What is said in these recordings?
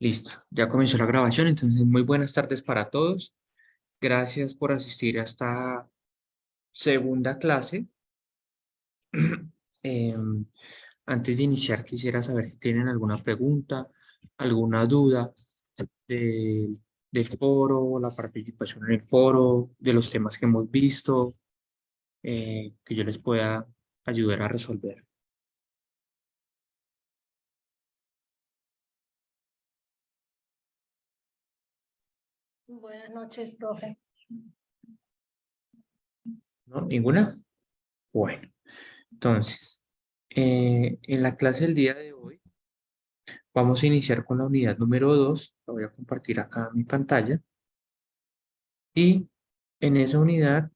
Listo, ya comenzó la grabación, entonces muy buenas tardes para todos. Gracias por asistir a esta segunda clase. Em, Antes de iniciar, quisiera saber si tienen alguna pregunta, alguna duda del, del foro, la participación en el foro, de los temas que hemos visto, que yo les pueda ayudar a resolver. Buenas noches, profe. ¿No? ¿Ninguna? Bueno, entonces, en la clase del día de hoy, vamos a iniciar con la unidad número 2. La voy a compartir acá en mi pantalla. Y en esa unidad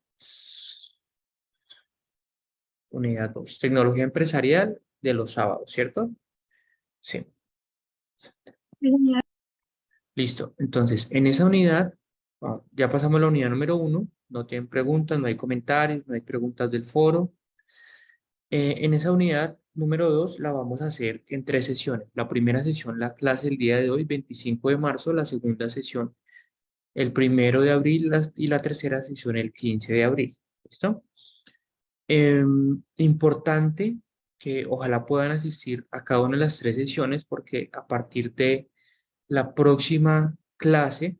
2, tecnología empresarial de los sábados, ¿cierto? Sí. Listo. Entonces, en esa unidad, ya pasamos la unidad número 1. No tienen preguntas, no hay comentarios, no hay preguntas del foro. En esa unidad número 2 la vamos a hacer en 3 sesiones. La primera sesión, la clase el día de hoy, 25 de marzo. La segunda sesión, el 1 de abril, y la tercera sesión el 15 de abril. ¿Listo? Importante que ojalá puedan asistir a cada una de las 3 sesiones porque a partir de la próxima clase,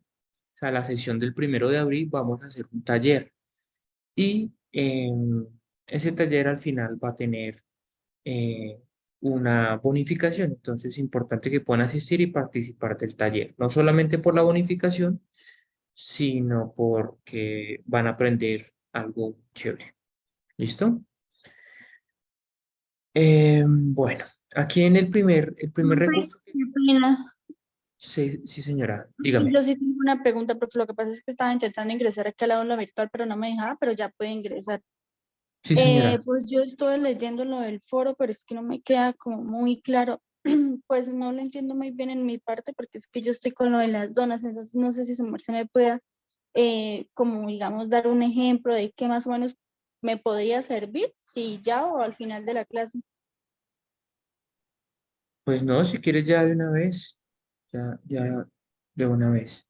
o sea, la sesión del 1 de abril, vamos a hacer un taller y ese taller al final va a tener eh, una bonificación. Entonces es importante que puedan asistir y participar del taller, no solamente por la bonificación, sino porque van a aprender algo chévere. ¿Listo? Bueno, aquí en el primer Profe, recurso qué pena. sí, sí, señora, dígame. Yo sí tengo una pregunta, profe. Lo que pasa es que estaba intentando ingresar aquí al aula virtual, pero no me dejaba, pero ya puede ingresar. Sí, señora. Pues yo estoy leyendo lo del foro, pero es que no me queda como muy claro. Pues no lo entiendo muy bien en mi parte, porque es que yo estoy con lo de las donas, entonces no sé si su merced me pueda, como digamos, dar un ejemplo de qué más o menos me podría servir, si ya o al final de la clase. Pues no, si quieres ya de una vez, ya de una vez.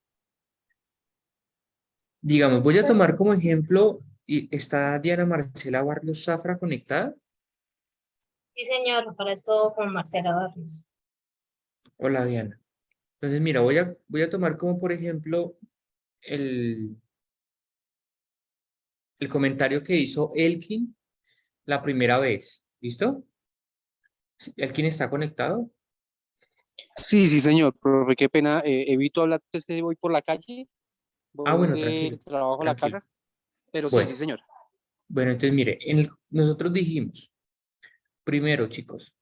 Digamos, voy a tomar como ejemplo, y está Diana Marcela Barrios Zafra conectada. Sí, señor, para esto con Marcela Barrios. Hola, Diana. Entonces, mira, voy a tomar como por ejemplo el, el comentario que hizo Elkin la primera vez. ¿Listo? Sí, ¿Elkin está conectado? Sí, sí, señor, profe, qué pena. Evito hablar que esté voy por la calle, Ah, voy bueno, del tranquilo, trabajo a la tranquilo. casa, pero sí, Bueno, sí, señor. bueno, entonces mire, nosotros dijimos, primero, chicos,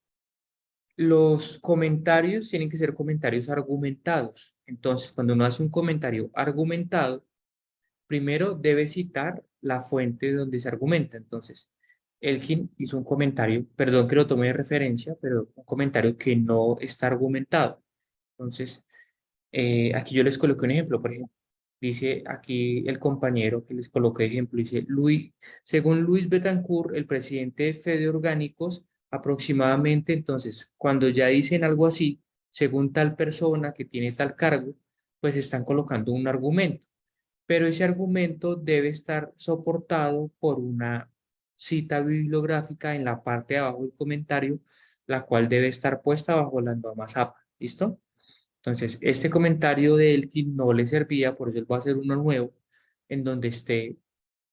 los comentarios tienen que ser comentarios argumentados. Entonces, cuando uno hace un comentario argumentado, primero debe citar la fuente donde se argumenta. Entonces, Elkin hizo un comentario, perdón que lo tome de referencia, pero un comentario que no está argumentado. Entonces, aquí yo les coloqué un ejemplo, por ejemplo. Dice aquí el compañero que les coloqué ejemplo, dice, según Luis Betancourt, el presidente de Fede Orgánicos, aproximadamente, entonces, cuando ya dicen algo así, según tal persona que tiene tal cargo, pues están colocando un argumento, pero ese argumento debe estar soportado por una cita bibliográfica en la parte de abajo del comentario, la cual debe estar puesta bajo la norma APA. ¿Listo? Entonces, este comentario de Elkin no le servía, por eso él va a hacer uno nuevo, en donde esté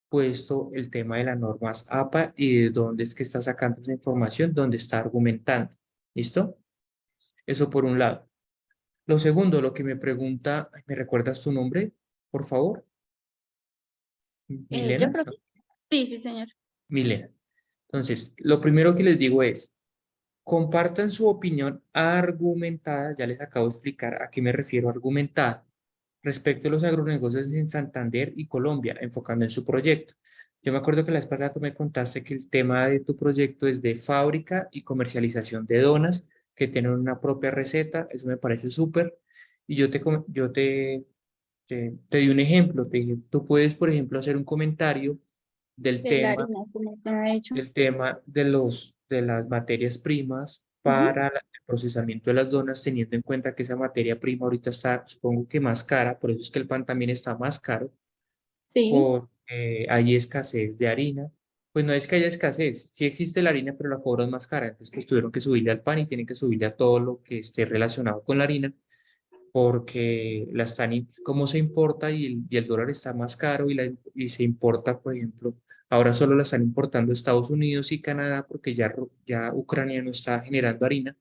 puesto el tema de las normas APA y de dónde es que está sacando esa información, dónde está argumentando. ¿Listo? Eso por un lado. Lo segundo, lo que me pregunta, ¿me recuerdas tu nombre, por favor? Yo Milena. creo que sí, sí, señor. Milena. Entonces, lo primero que les digo es, compartan su opinión argumentada, ya les acabo de explicar a qué me refiero argumentada, respecto a los agronegocios en Santander y Colombia, enfocando en su proyecto. Yo me acuerdo que la vez pasada tú me contaste que el tema de tu proyecto es de fábrica y comercialización de donas, que tienen una propia receta, eso me parece súper. Y yo te di un ejemplo, te dije, tú puedes, por ejemplo, hacer un comentario del De la tema harina, como te me ha dicho. del tema de las materias primas para el procesamiento de las donas, teniendo en cuenta que esa materia prima ahorita está, supongo que más cara, por eso es que el pan también está más caro, Sí. porque hay escasez de harina. Pues no es que haya escasez, sí existe la harina, pero la cobran más cara, entonces pues tuvieron que subirle al pan y tienen que subirle a todo lo que esté relacionado con la harina, porque la están, como se importa y el dólar está más caro y se importa, por ejemplo, ahora solo la están importando Estados Unidos y Canadá porque ya Ucrania no está generando harina,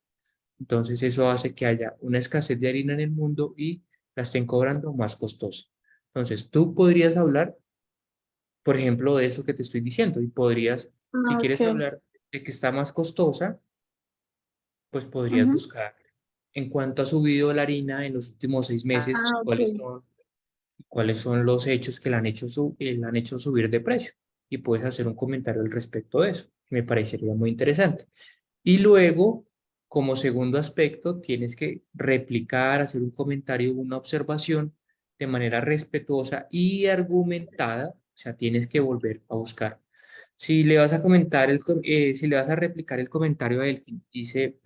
entonces eso hace que haya una escasez de harina en el mundo y la estén cobrando más costosa. Entonces tú podrías hablar, por ejemplo, de eso que te estoy diciendo y podrías, si Ah, quieres ok. hablar de que está más costosa, pues podrías Ujú. buscar en cuánto ha subido la harina en los últimos 6 meses Ah, y ok. cuáles son los hechos que la han hecho subir de precio. Y puedes hacer un comentario al respecto de eso. Me parecería muy interesante. Y luego, como segundo aspecto, tienes que replicar, hacer un comentario, una observación de manera respetuosa y argumentada. O sea, tienes que volver a buscar. Si le vas a comentar, si le vas a replicar el comentario a él, dice,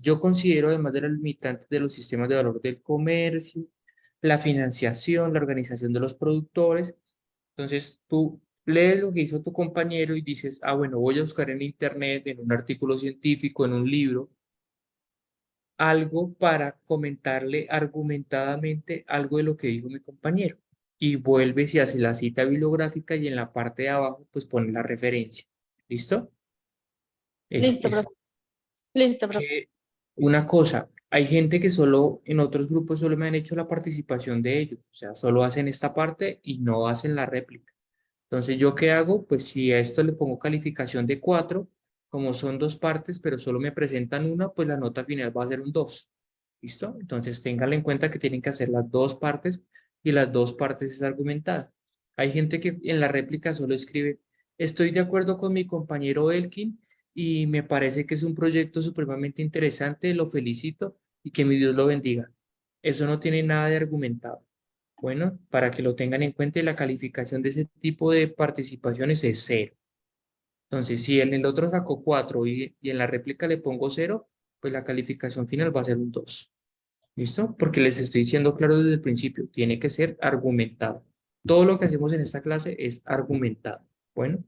yo considero, además de las limitantes de los sistemas de valor del comercio, la financiación, la organización de los productores. Entonces, tú lees lo que hizo tu compañero y dices, ah, bueno, voy a buscar en internet, en un artículo científico, en un libro, algo para comentarle argumentadamente algo de lo que dijo mi compañero. Y vuelves y haces la cita bibliográfica y en la parte de abajo, pues pones la referencia. ¿Listo? Listo, Es profe. Listo, profe. que una cosa, hay gente que solo en otros grupos solo me han hecho la participación de ellos, o sea, solo hacen esta parte y no hacen la réplica. Entonces, ¿yo qué hago? Pues si a esto le pongo calificación de 4, como son dos partes, pero solo me presentan una, pues la nota final va a ser un 2. ¿Listo? Entonces, ténganlo en cuenta que tienen que hacer las dos partes y las dos partes es argumentada. Hay gente que en la réplica solo escribe, estoy de acuerdo con mi compañero Elkin y me parece que es un proyecto supremamente interesante, lo felicito y que mi Dios lo bendiga. Eso no tiene nada de argumentado. Bueno, para que lo tengan en cuenta, y la calificación de ese tipo de participaciones es 0. Entonces, si en el otro sacó 4 y en la réplica le pongo 0, pues la calificación final va a ser un 2. ¿Listo? Porque les estoy diciendo claro desde el principio, tiene que ser argumentado. Todo lo que hacemos en esta clase es argumentado. Bueno,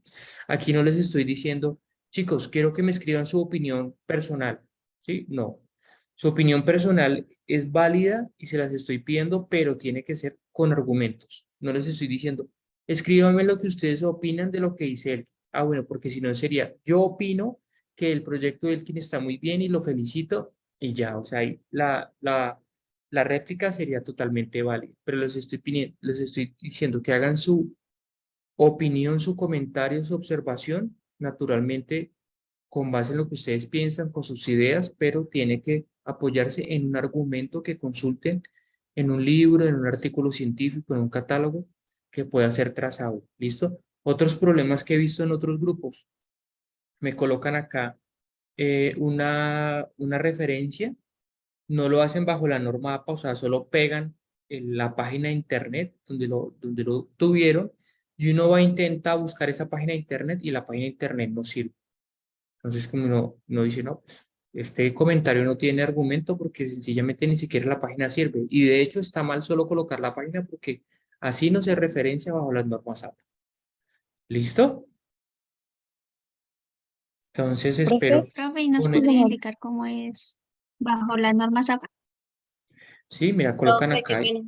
aquí no les estoy diciendo, chicos, quiero que me escriban su opinión personal. ¿Sí? No. Su opinión personal es válida y se las estoy pidiendo, pero tiene que ser con argumentos. No les estoy diciendo, escríbanme lo que ustedes opinan de lo que dice él. Ah, bueno, porque si no sería, yo opino que el proyecto de Elkin está muy bien y lo felicito y ya, o sea, ahí la réplica sería totalmente válida, pero les estoy diciendo que hagan su opinión, su comentario, su observación, naturalmente con base en lo que ustedes piensan, con sus ideas, pero tiene que apoyarse en un argumento que consulten en un libro, en un artículo científico, en un catálogo que pueda ser trazado. ¿Listo? Otros problemas que he visto en otros grupos, me colocan acá una referencia, no lo hacen bajo la norma APA, o sea, solo pegan en la página de internet donde lo tuvieron y uno va a intentar buscar esa página de internet y la página de internet no sirve. Entonces, como no dice, no, pues, este comentario no tiene argumento porque sencillamente ni siquiera la página sirve. Y de hecho está mal solo colocar la página porque así no se referencia bajo las normas APA. ¿Listo? Entonces Profe, espero Profe, ¿y nos con puede señor. indicar cómo es bajo las normas APA? sí, mira, colocan Profe, qué acá, pena.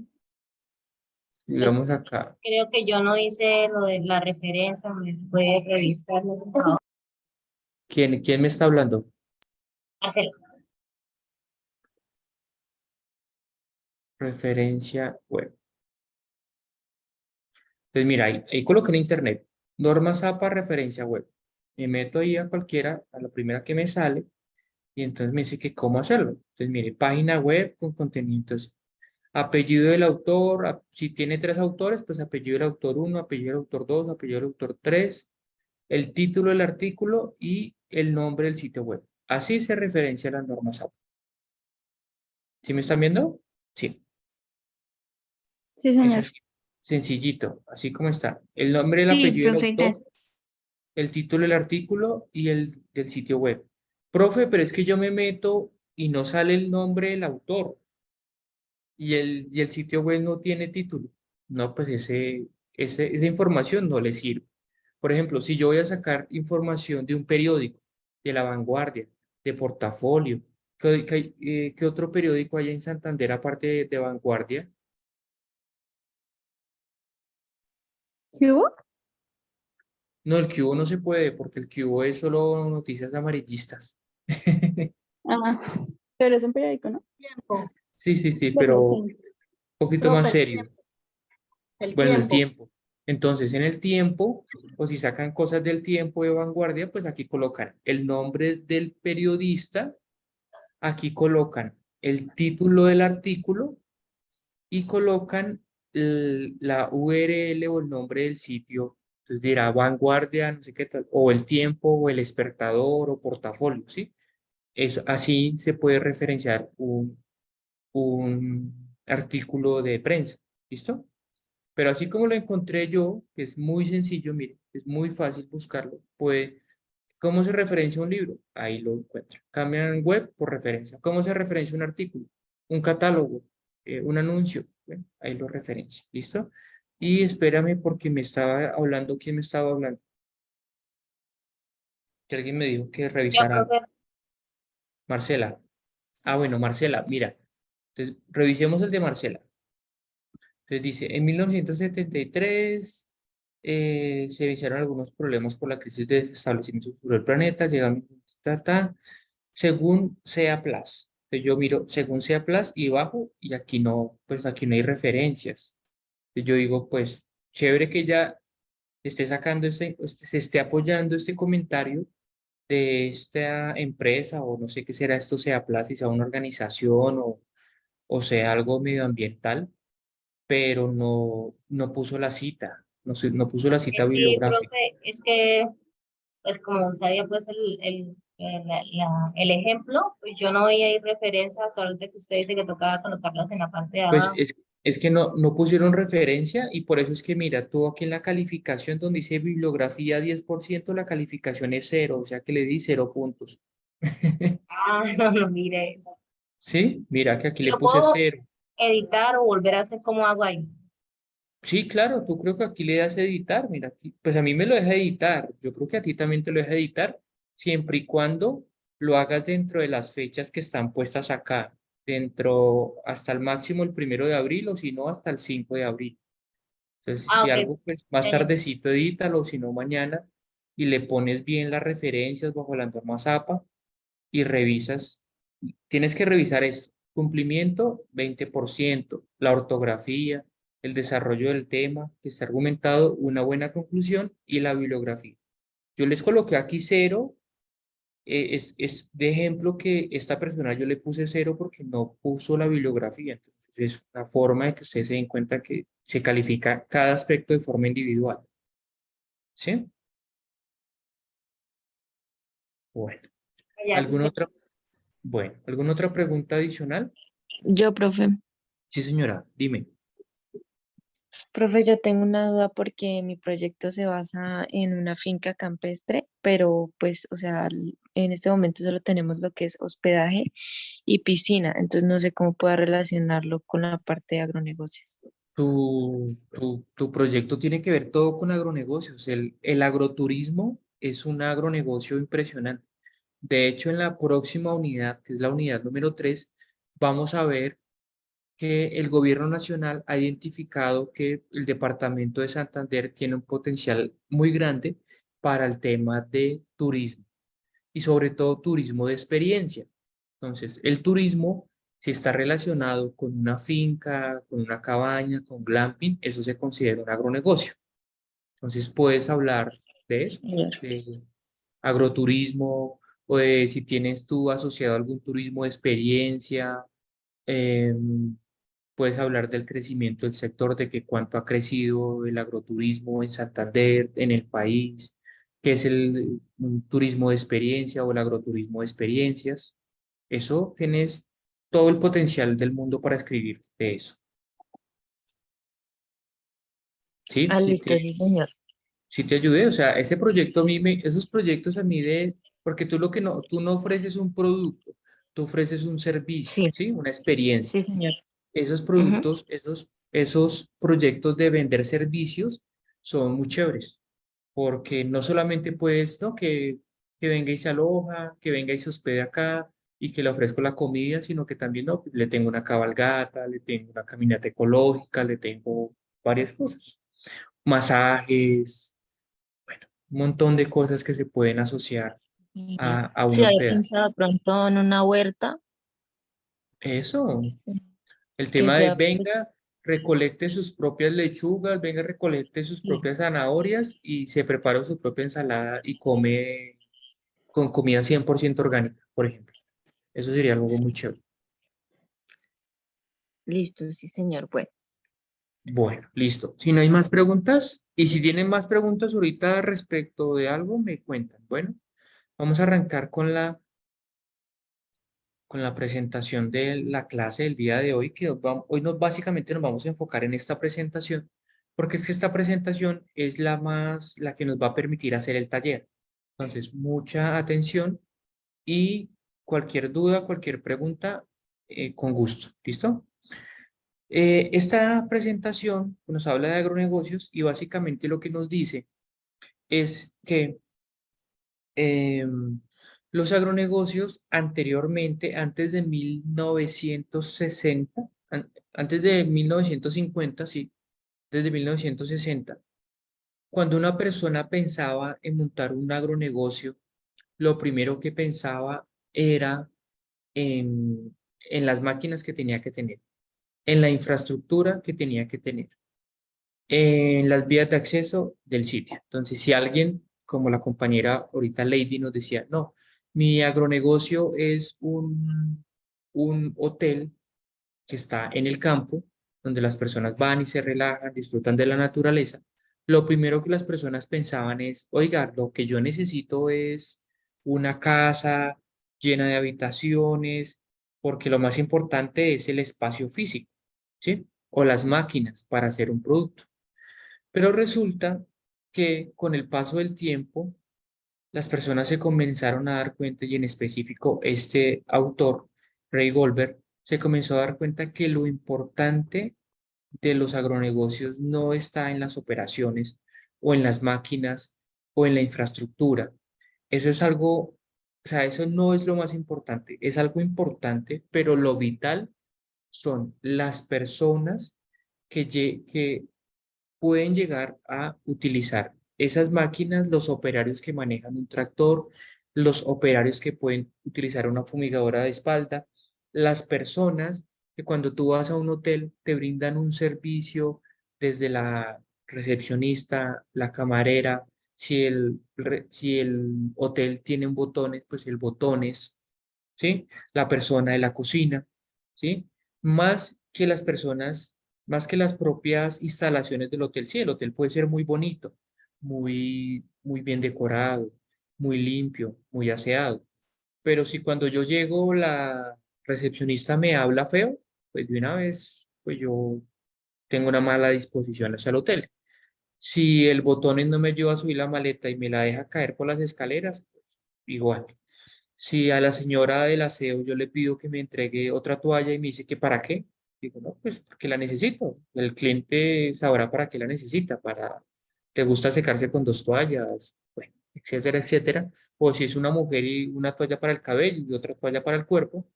Pues digamos acá, creo que yo no hice lo de la referencia, me puede revisar, por favor. ¿quién me está hablando? Marcelo. Referencia web. Entonces, mira, ahí coloqué en internet, normas APA, referencia web. Me meto ahí a cualquiera, a la primera que me sale, y entonces me dice que cómo hacerlo. Entonces, mire, página web con contenidos. Apellido del autor, si tiene 3 autores, pues apellido del autor 1, apellido del autor 2, apellido del autor 3, el título del artículo y el nombre del sitio web. Así se referencia a las normas APA. ¿Sí me están viendo? Sí. Sí, Es señor. así, sencillito, así como está. El nombre, el Sí, apellido del profe, autor, gracias. el título del artículo y el del sitio web. Profe, pero es que yo me meto y no sale el nombre del autor y el sitio web no tiene título. No, pues esa información no le sirve. Por ejemplo, si yo voy a sacar información de un periódico, de La Vanguardia, de Portafolio, ¿qué otro periódico hay en Santander aparte de Vanguardia? ¿Sí hubo? No, el Cubo no se puede porque el Cubo es solo noticias amarillistas. Ah, pero es un periódico, ¿no? Tiempo. Sí, sí, sí, Bueno, pero un sí. poquito más Profe, serio. el Bueno, el tiempo. tiempo. Entonces, en el tiempo, o si sacan cosas del tiempo de vanguardia, pues aquí colocan el nombre del periodista, aquí colocan el título del artículo y colocan la URL o el nombre del sitio. Entonces dirá vanguardia, no sé qué tal, o el tiempo, o el despertador, o portafolio, ¿sí? Así se puede referenciar un artículo de prensa. ¿Listo? Pero así como lo encontré yo, que es muy sencillo, mire, es muy fácil buscarlo, pues, ¿cómo se referencia un libro? Ahí lo encuentra. Cambian web por referencia. ¿Cómo se referencia un artículo? Un catálogo, un anuncio. Bueno, ahí lo referencia. ¿Listo? Y espérame porque me estaba hablando, ¿quién me estaba hablando? Que alguien me dijo que Ya, revisara algo. profe. Marcela. Ah, bueno, Marcela, mira. Entonces, revisemos el de Marcela. Entonces dice, en 1973 se iniciaron algunos problemas por la crisis de desestablecimiento sobre el planeta, llegan, ta, ta, según sea Plus. Entonces yo miro según sea Plus y bajo y aquí no, pues aquí no hay referencias. Entonces yo digo, pues chévere que ya esté sacando se esté apoyando este comentario de esta empresa o no sé qué será esto sea Plus, si sea una organización o sea algo medioambiental, pero no puso la cita, no puso la cita Sí, bibliográfica. profe, es que, pues como usted había puesto el ejemplo, pues yo no veía ahí referencias hasta ahorita que usted dice que tocaba colocarlas en la parte de Pues abajo. es que no pusieron referencia y por eso es que mira, tú aquí en la calificación donde dice bibliografía 10% la calificación es cero, o sea que le di 0 puntos. Ah, no, no, mire eso. ¿Sí? Mira que aquí le Yo puse puedo cero. editar o volver a hacer como hago ahí. Sí, claro, tú creo que aquí le das editar, mira, aquí, pues a mí me lo deja editar, yo creo que a ti también te lo deja editar, siempre y cuando lo hagas dentro de las fechas que están puestas acá, dentro hasta el máximo el 1 de abril o si no hasta el 5 de abril. Entonces, Ah, si ok. algo, pues más Eh, tardecito edítalo, si no mañana, y le pones bien las referencias bajo la norma ZAPA y revisas. Tienes que revisar esto. Cumplimiento, 20%. La ortografía, el desarrollo del tema, que está argumentado, una buena conclusión y la bibliografía. Yo les coloqué aquí cero. Es de ejemplo que esta persona yo le puse cero porque no puso la bibliografía. Entonces, es una forma de que ustedes se den cuenta que se califica cada aspecto de forma individual. ¿Sí? Bueno, ya, sí, ¿alguna sí. otra? Bueno, ¿alguna otra pregunta adicional? Yo, profe. Sí, señora, dime. Profe, yo tengo una duda porque mi proyecto se basa en una finca campestre, pero pues, o sea, en este momento solo tenemos lo que es hospedaje y piscina, entonces no sé cómo puedo relacionarlo con la parte de agronegocios. Tu proyecto tiene que ver todo con agronegocios. El agroturismo es un agronegocio impresionante. De hecho, en la próxima unidad, que es la unidad número 3, vamos a ver que el gobierno nacional ha identificado que el departamento de Santander tiene un potencial muy grande para el tema de turismo y sobre todo turismo de experiencia. Entonces, el turismo, si está relacionado con una finca, con una cabaña, con glamping, eso se considera un agronegocio. Entonces, puedes hablar de eso, Señor. de agroturismo o de si tienes tú asociado algún turismo de experiencia. em, Puedes hablar del crecimiento del sector, de que cuánto ha crecido el agroturismo en Santander, en el país, qué es el turismo de experiencia o el agroturismo de experiencias. Eso tienes todo el potencial del mundo para escribir de eso. Sí, Ah, listo, sí, señor. sí te ayudé. O sea, ese proyecto a mí esos proyectos a mí Porque tú no ofreces un producto, tú ofreces un servicio, Sí, ¿sí? Una experiencia. sí, señor. Esos Ujú. productos, esos proyectos de vender servicios son muy chéveres, porque no solamente pues, ¿no? Que venga y se aloja, que venga y se hospede acá y que le ofrezco la comida, sino que también, ¿no? Le tengo una cabalgata, le tengo una caminata ecológica, le tengo varias cosas, masajes, bueno, un montón de cosas que se pueden asociar a un Sí, había hospedaje. pensado de pronto en una huerta Eso, el que tema de sea, pues, venga, recolecte sus propias lechugas, venga, recolecte sus sí, propias zanahorias y se prepara su propia ensalada y come con comida 100% orgánica, por ejemplo. Eso sería algo muy chévere. listo, sí, señor. Bueno, Bueno, listo. Si no hay más preguntas, y si tienen más preguntas ahorita respecto de algo, me cuentan. Bueno, vamos a arrancar con la presentación de la clase del día de hoy, que hoy básicamente nos vamos a enfocar en esta presentación, porque es que esta presentación es la que nos va a permitir hacer el taller. Entonces, mucha atención y cualquier duda, cualquier pregunta, con gusto. ¿Listo? Esta presentación nos habla de agronegocios y básicamente lo que nos dice es que los agronegocios anteriormente, antes de 1960, antes de 1950, sí, desde 1960, cuando una persona pensaba en montar un agronegocio, lo primero que pensaba era en las máquinas que tenía que tener, en la infraestructura que tenía que tener, en las vías de acceso del sitio. Entonces, si alguien, como la compañera ahorita Lady nos decía, no, mi agronegocio es un hotel que está en el campo, donde las personas van y se relajan, disfrutan de la naturaleza, lo primero que las personas pensaban es, oiga, lo que yo necesito es una casa llena de habitaciones, porque lo más importante es el espacio físico, ¿sí? O las máquinas para hacer un producto. Pero resulta que con el paso del tiempo, las personas se comenzaron a dar cuenta, y en específico este autor, Ray Goldberg, se comenzó a dar cuenta que lo importante de los agronegocios no está en las operaciones o en las máquinas o en la infraestructura. Eso es algo, o sea, eso no es lo más importante, es algo importante, pero lo vital son las personas que pueden llegar a utilizar esas máquinas, los operarios que manejan un tractor, los operarios que pueden utilizar una fumigadora de espalda, las personas que cuando tú vas a un hotel te brindan un servicio desde la recepcionista, la camarera, si el hotel tiene un botones, pues el botones, ¿sí? La persona de la cocina, ¿sí? Más que las personas, más que las propias instalaciones del hotel. Sí, el hotel puede ser muy bonito, muy bien decorado, muy limpio, muy aseado. Pero si cuando yo llego la recepcionista me habla feo, pues de una vez, pues yo tengo una mala disposición hacia el hotel. Si el botones no me ayuda a subir la maleta y me la deja caer por las escaleras, pues igual. Si a la señora del aseo yo le pido que me entregue otra toalla y me dice que para qué, digo, no, pues porque la necesito. El cliente sabrá para qué la necesita, le gusta secarse con dos toallas, bueno, etcétera, etcétera. O si es una mujer y una toalla para el cabello y otra toalla para el cuerpo,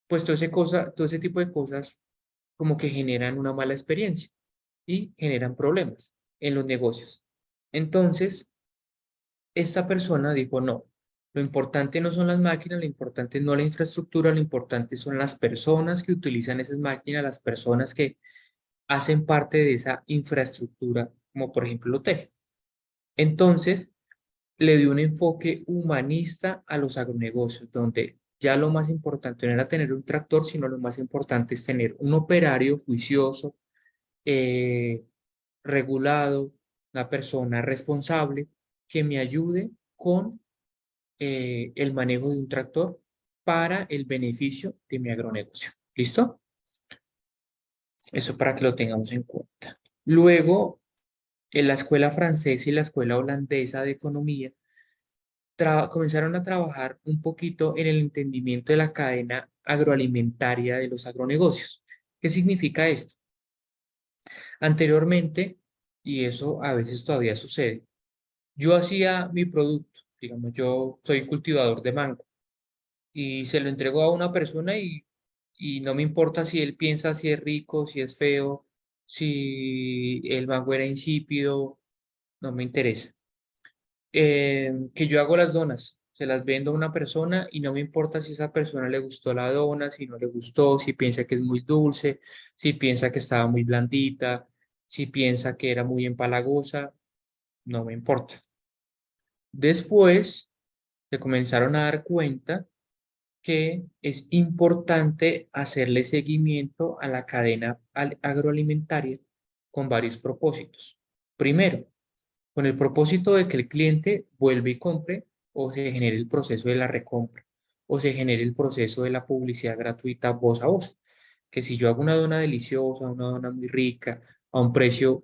pues todo ese tipo de cosas como que generan una mala experiencia y generan problemas en los negocios. Entonces, esta persona dijo, no, lo importante no son las máquinas, lo importante no la infraestructura, lo importante son las personas que utilizan esas máquinas, las personas que hacen parte de esa infraestructura, como por ejemplo el hotel. Entonces, le dio un enfoque humanista a los agronegocios, donde ya lo más importante no era tener un tractor, sino lo más importante es tener un operario juicioso, eh, regulado, una persona responsable que me ayude con el manejo de un tractor para el beneficio de mi agronegocio. ¿Listo? Eso para que lo tengamos en cuenta. Luego, en la escuela francesa y la escuela holandesa de economía comenzaron a trabajar un poquito en el entendimiento de la cadena agroalimentaria de los agronegocios. ¿Qué significa esto? Anteriormente, y eso a veces todavía sucede, yo hacía mi producto, digamos, yo soy cultivador de mango y se lo entrego a una persona y no me importa si él piensa si es rico, si es feo, si el mango era insípido, no me interesa. Que yo hago las donas, se las vendo a una persona y no me importa si a esa persona le gustó la dona, si no le gustó, si piensa que es muy dulce, si piensa que estaba muy blandita, si piensa que era muy empalagosa, no me importa. Después se comenzaron a dar cuenta que es importante hacerle seguimiento a la cadena agroalimentaria con varios propósitos. Primero, con el propósito de que el cliente vuelva y compre o se genere el proceso de la recompra o se genere el proceso de la publicidad gratuita voz a voz. Que si yo hago una dona deliciosa, una dona muy rica, a un precio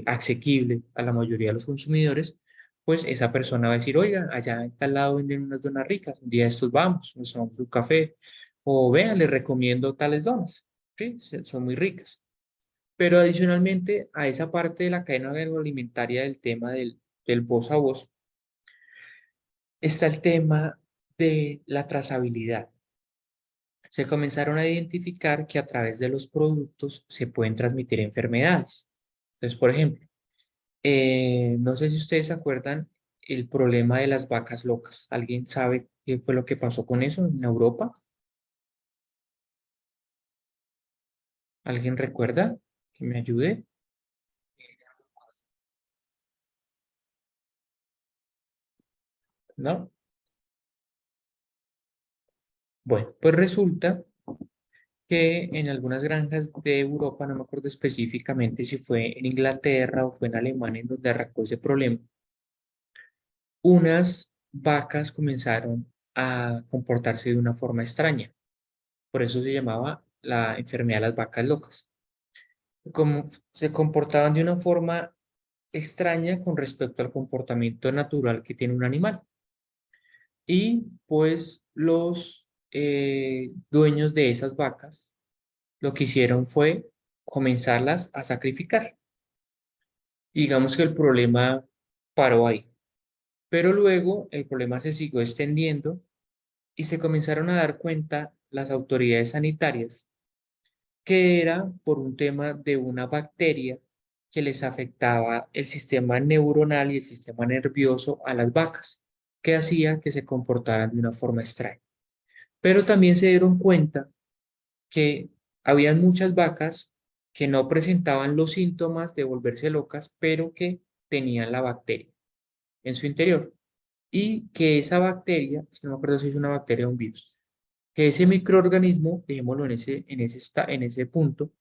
asequible a la mayoría de los consumidores, pues esa persona va a decir, oiga, allá en tal lado venden unas donas ricas, un día de estos vamos, nos tomamos un café, o vean, les recomiendo tales donas, ¿sí? Son muy ricas. Pero adicionalmente a esa parte de la cadena agroalimentaria del tema del voz a voz, está el tema de la trazabilidad. Se comenzaron a identificar que a través de los productos se pueden transmitir enfermedades. Entonces, por ejemplo, no sé si ustedes se acuerdan el problema de las vacas locas. ¿Alguien sabe qué fue lo que pasó con eso en Europa? ¿Alguien recuerda? Que me ayude. ¿No? Bueno, pues resulta que en algunas granjas de Europa, no me acuerdo específicamente si fue en Inglaterra o fue en Alemania en donde arrancó ese problema, unas vacas comenzaron a comportarse de una forma extraña. Por eso se llamaba la enfermedad de las vacas locas. Como se comportaban de una forma extraña con respecto al comportamiento natural que tiene un animal. Y pues los dueños de esas vacas lo que hicieron fue comenzarlas a sacrificar. Digamos que el problema paró ahí. Pero luego el problema se siguió extendiendo y se comenzaron a dar cuenta las autoridades sanitarias que era por un tema de una bacteria que les afectaba el sistema neuronal y el sistema nervioso a las vacas, que hacía que se comportaran de una forma extraña. Pero también se dieron cuenta que habían muchas vacas que no presentaban los síntomas de volverse locas, pero que tenían la bacteria en su interior. Y que esa bacteria, no me acuerdo si es una bacteria o un virus, que ese microorganismo, dejémoslo en ese punto,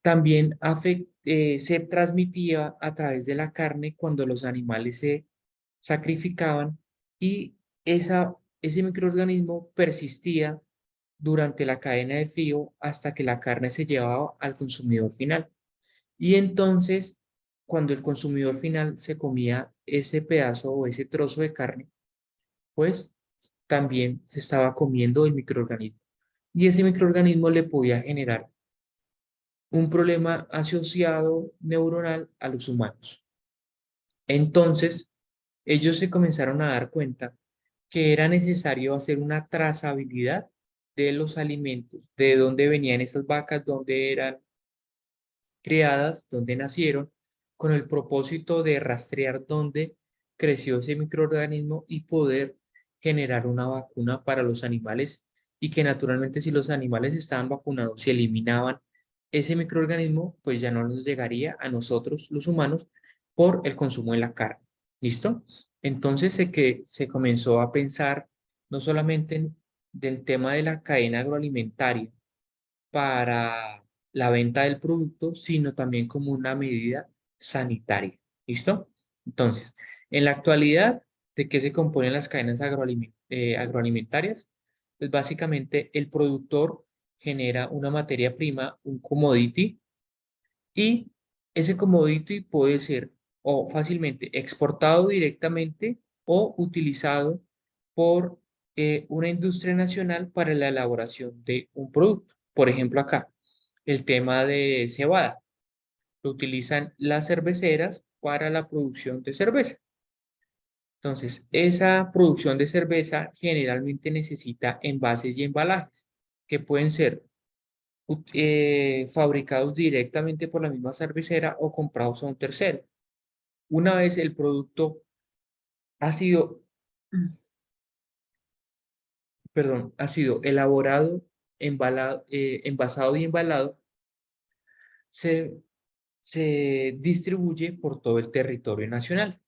también se transmitía a través de la carne cuando los animales se sacrificaban y ese microorganismo persistía durante la cadena de frío hasta que la carne se llevaba al consumidor final. Y entonces, cuando el consumidor final se comía ese pedazo o ese trozo de carne, pues también se estaba comiendo el microorganismo. Y ese microorganismo le podía generar un problema asociado neuronal a los humanos. Entonces, ellos se comenzaron a dar cuenta que era necesario hacer una trazabilidad de los alimentos, de dónde venían esas vacas, dónde eran criadas, dónde nacieron, con el propósito de rastrear dónde creció ese microorganismo y poder generar una vacuna para los animales y que naturalmente si los animales estaban vacunados, si eliminaban ese microorganismo, pues ya no nos llegaría a nosotros, los humanos, por el consumo de la carne. ¿Listo? Entonces se comenzó a pensar no solamente del tema de la cadena agroalimentaria para la venta del producto, sino también como una medida sanitaria. ¿Listo? Entonces, en la actualidad, ¿de qué se componen las cadenas agroalimentarias? Pues básicamente el productor genera una materia prima, un commodity, y ese commodity puede ser o fácilmente exportado directamente o utilizado por una industria nacional para la elaboración de un producto. Por ejemplo, acá, el tema de cebada. Lo utilizan las cerveceras para la producción de cerveza. Entonces, esa producción de cerveza generalmente necesita envases y embalajes que pueden ser fabricados directamente por la misma cervecera o comprados a un tercero. Una vez el producto ha sido, perdón, ha sido elaborado, embalado, envasado y embalado, se, se distribuye por todo el territorio nacional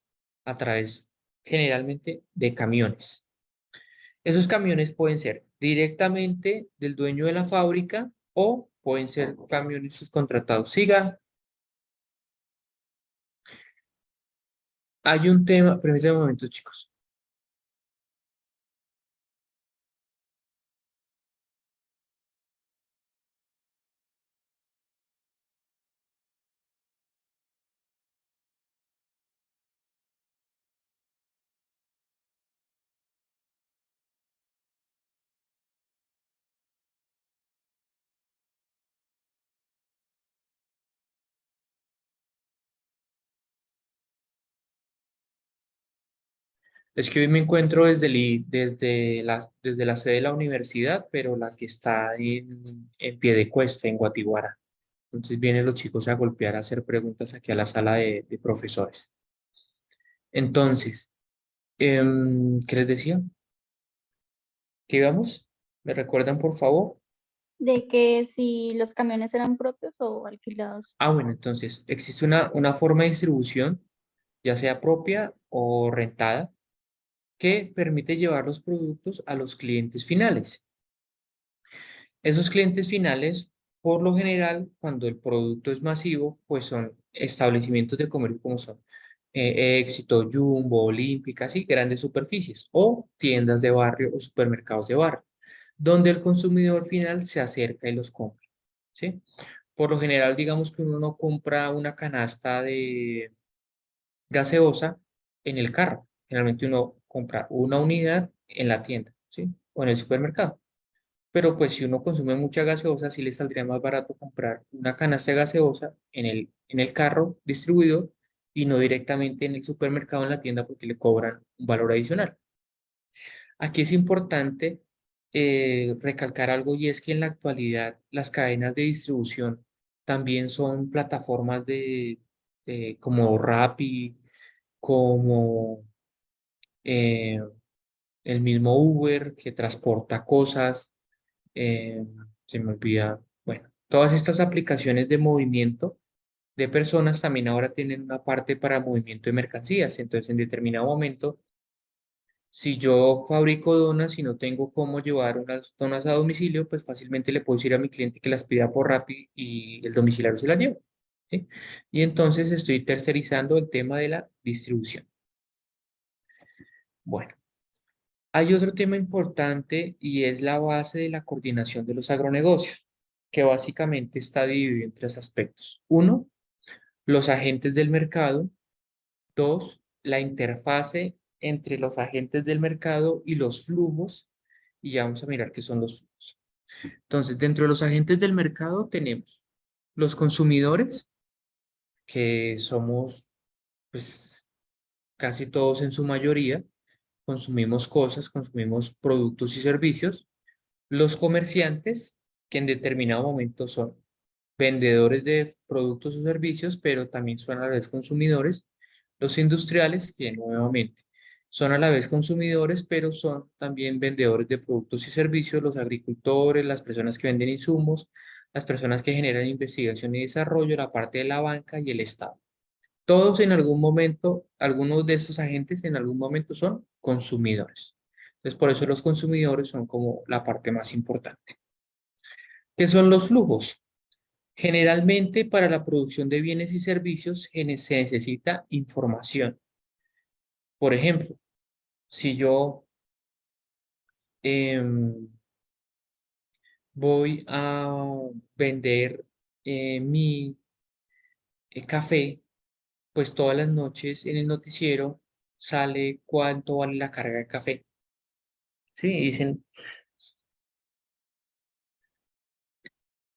a través generalmente de camiones. Esos camiones pueden ser directamente del dueño de la fábrica o pueden ser camiones subcontratados. Siga. Hay un tema, permítanme un momento, chicos. Es que hoy me encuentro desde la sede de la universidad, pero la que está en Piedecuesta, en Guatiguara. Entonces vienen los chicos a golpear, a hacer preguntas aquí a la sala de profesores. Entonces, ¿qué les decía? ¿Qué íbamos? ¿Me recuerdan, por favor? De que si los camiones eran propios o alquilados. Ah, bueno, entonces existe una forma de distribución, ya sea propia o rentada, que permite llevar los productos a los clientes finales. Esos clientes finales, por lo general, cuando el producto es masivo, pues son establecimientos de comercio como son Éxito, Jumbo, Olímpica, sí, grandes superficies, o tiendas de barrio o supermercados de barrio, donde el consumidor final se acerca y los compra, ¿sí? Por lo general, digamos que uno no compra una canasta de gaseosa en el carro. Generalmente uno compra una unidad en la tienda, ¿sí? O en el supermercado. Pero pues si uno consume mucha gaseosa, sí le saldría más barato comprar una canasta de gaseosa en el carro distribuidor y no directamente en el supermercado en la tienda porque le cobran un valor adicional. Aquí es importante recalcar algo y es que en la actualidad las cadenas de distribución también son plataformas como Rappi, como eh, el mismo Uber que transporta cosas, eh, se me olvida, bueno, todas estas aplicaciones de movimiento de personas también ahora tienen una parte para movimiento de mercancías. Entonces, en determinado momento, si yo fabrico donas y no tengo cómo llevar unas donas a domicilio, pues fácilmente le puedo decir a mi cliente que las pida por Rappi y el domiciliario se las lleva, ¿sí? Y entonces estoy tercerizando el tema de la distribución. Bueno. Hay otro tema importante y es la base de la coordinación de los agronegocios, que básicamente está dividido en tres aspectos. Uno, los agentes del mercado. Dos, la interfase entre los agentes del mercado y los flujos. Y ya vamos a mirar qué son los flujos. Entonces, dentro de los agentes del mercado tenemos los consumidores, que somos pues casi todos en su mayoría. Consumimos cosas, consumimos productos y servicios. Los comerciantes, que en determinado momento son vendedores de productos o servicios, pero también son a la vez consumidores. Los industriales, que nuevamente son a la vez consumidores, pero son también vendedores de productos y servicios. Los agricultores, las personas que venden insumos, las personas que generan investigación y desarrollo, la parte de la banca y el Estado. Todos en algún momento, algunos de estos agentes en algún momento son consumidores. Entonces, por eso los consumidores son como la parte más importante. ¿Qué son los flujos? Generalmente para la producción de bienes y servicios se necesita información. Por ejemplo, si yo em, voy a vender mi café, pues todas las noches en el noticiero sale cuánto vale la carga de café. Sí,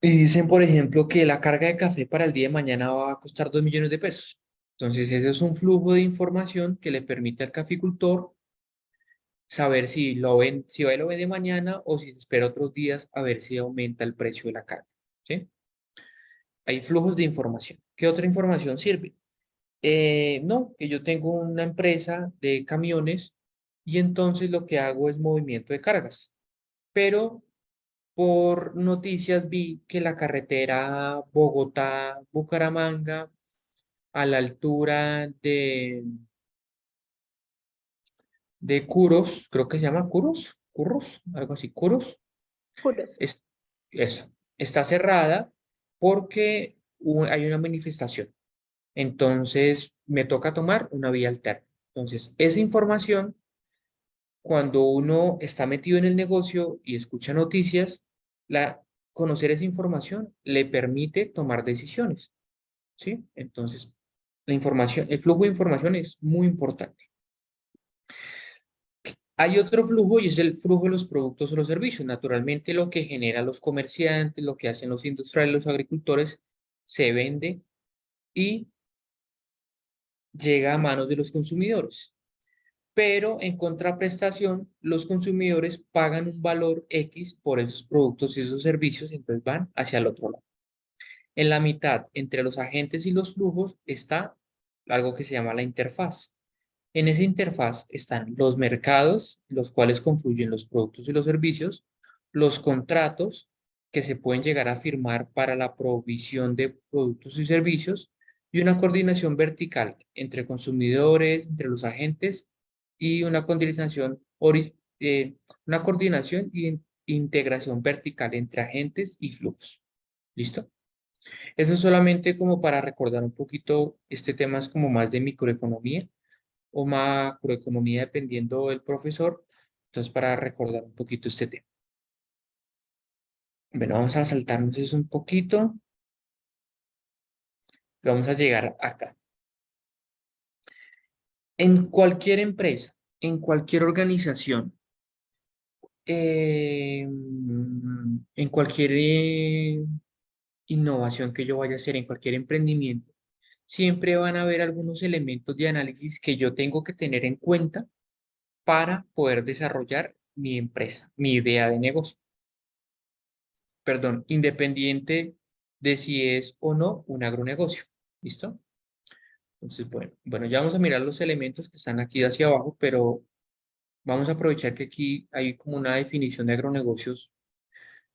y dicen, por ejemplo, que la carga de café para el día de mañana va a costar 2 millones de pesos. Entonces, ese es un flujo de información que le permite al caficultor saber si va y lo vende mañana o si se espera otros días a ver si aumenta el precio de la carga. ¿Sí? Hay flujos de información. ¿Qué otra información sirve? No, que yo tengo una empresa de camiones y entonces lo que hago es movimiento de cargas. Pero por noticias vi que la carretera Bogotá-Bucaramanga, a la altura de Curos, creo que se llama Curros, algo así, Curos, Puros. es, eso, está cerrada porque hay una manifestación. Entonces, me toca tomar una vía alterna. Entonces, esa información, cuando uno está metido en el negocio y escucha noticias, conocer esa información le permite tomar decisiones, ¿sí? Entonces, el flujo de información es muy importante. Hay otro flujo y es el flujo de los productos o los servicios. Naturalmente, lo que generan los comerciantes, lo que hacen los industriales, los agricultores, se vende y llega a manos de los consumidores. Pero en contraprestación, los consumidores pagan un valor X por esos productos y esos servicios, y entonces van hacia el otro lado. En la mitad, entre los agentes y los flujos, está algo que se llama la interfaz. En esa interfaz están los mercados, los cuales confluyen los productos y los servicios, los contratos que se pueden llegar a firmar para la provisión de productos y servicios, y una coordinación vertical entre consumidores, entre los agentes, y una coordinación y integración vertical entre agentes y flujos. ¿Listo? Eso es solamente como para recordar un poquito, este tema es como más de microeconomía o macroeconomía dependiendo del profesor. Entonces, para recordar un poquito este tema. Bueno, vamos a saltarnos eso un poquito. Vamos a llegar acá. En cualquier empresa, en cualquier organización, en cualquier innovación que yo vaya a hacer, en cualquier emprendimiento, siempre van a haber algunos elementos de análisis que yo tengo que tener en cuenta para poder desarrollar mi empresa, mi idea de negocio. Perdón, independiente de si es o no un agronegocio. ¿Listo? Entonces, bueno, ya vamos a mirar los elementos que están aquí hacia abajo, pero vamos a aprovechar que aquí hay como una definición de agronegocios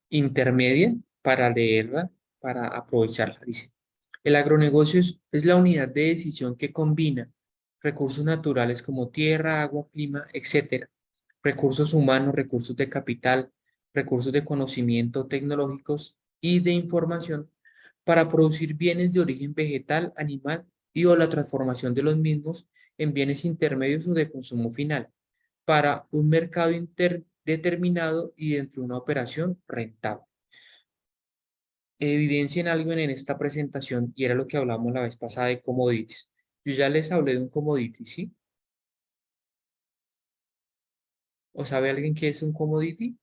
intermedia para leerla, para aprovecharla. Dice, el agronegocio es la unidad de decisión que combina recursos naturales como tierra, agua, clima, etcétera, recursos humanos, recursos de capital, recursos de conocimiento tecnológicos y de información para producir bienes de origen vegetal, animal y o la transformación de los mismos en bienes intermedios o de consumo final para un mercado determinado y dentro de una operación rentable. Evidencien algo en esta presentación y era lo que hablamos la vez pasada de commodities. Yo ya les hablé de un commodity, ¿sí? ¿O sabe alguien qué es un commodity?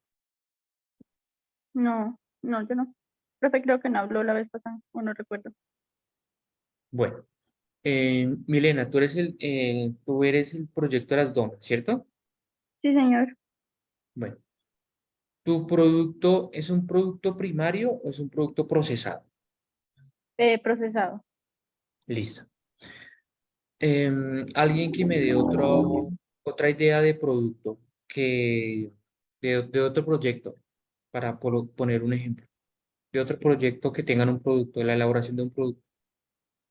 No, no, yo no. Profe, creo que no habló la vez pasada, o no recuerdo. Bueno, Milena, tú eres el proyecto de las donas, ¿cierto? Sí, señor. Bueno, ¿tu producto es un producto primario o es un producto procesado? Procesado. Listo. Alguien que me dé otra idea de producto, de otro proyecto, para poner un ejemplo, de otro proyecto que tengan un producto, de la elaboración de un producto,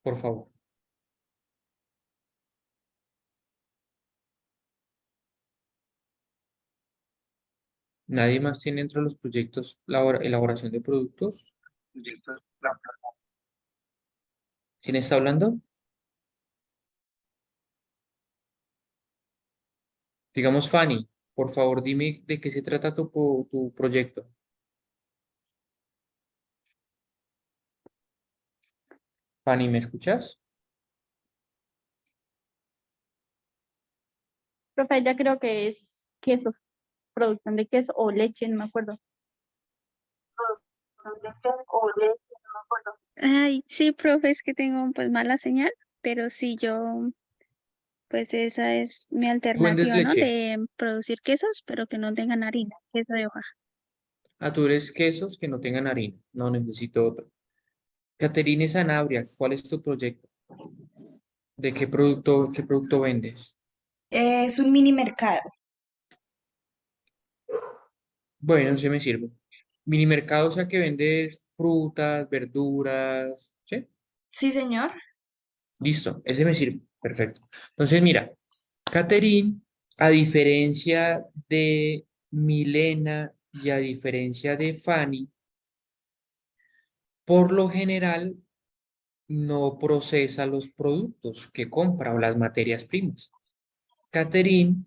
por favor. ¿Nadie más tiene entre los proyectos elaboración de productos? ¿Quién está hablando? Digamos, Fanny, por favor, dime de qué se trata tu proyecto. Fanny, ¿me escuchas? Profe, ya creo que es quesos, producción de queso o leche, no me acuerdo. Ay, sí, profe, es que tengo pues mala señal, pero sí, yo, pues esa es mi ¿Tú vendes alternativa, ¿no? leche? De producir quesos, pero que no tengan harina, queso de hoja. Ah, tú eres quesos que no tengan harina. No necesito otro. Caterine Sanabria, ¿cuál es tu proyecto? ¿De qué producto vendes? Es un mini mercado. Bueno, se me sirve. Mini mercado, o sea que vendes frutas, verduras, ¿sí? Sí, señor. Listo, ese me sirve. Perfecto. Entonces, mira, Caterine, a diferencia de Milena y a diferencia de Fanny, por lo general no procesa los productos que compra o las materias primas. Caterine,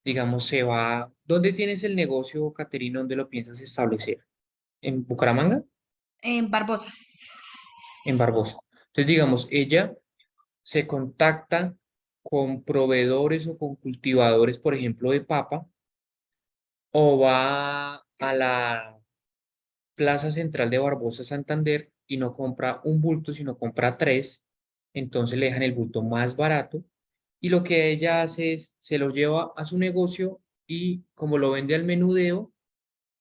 digamos, se va. ¿Dónde tienes el negocio, Caterine? ¿Dónde lo piensas establecer? ¿En Bucaramanga? En Barbosa. En Barbosa. Entonces, digamos, ella se contacta con proveedores o con cultivadores, por ejemplo, de papa, o va a la Plaza Central de Barbosa, Santander, y no compra un bulto, sino compra tres, entonces le dejan el bulto más barato, y lo que ella hace es, se lo lleva a su negocio y como lo vende al menudeo,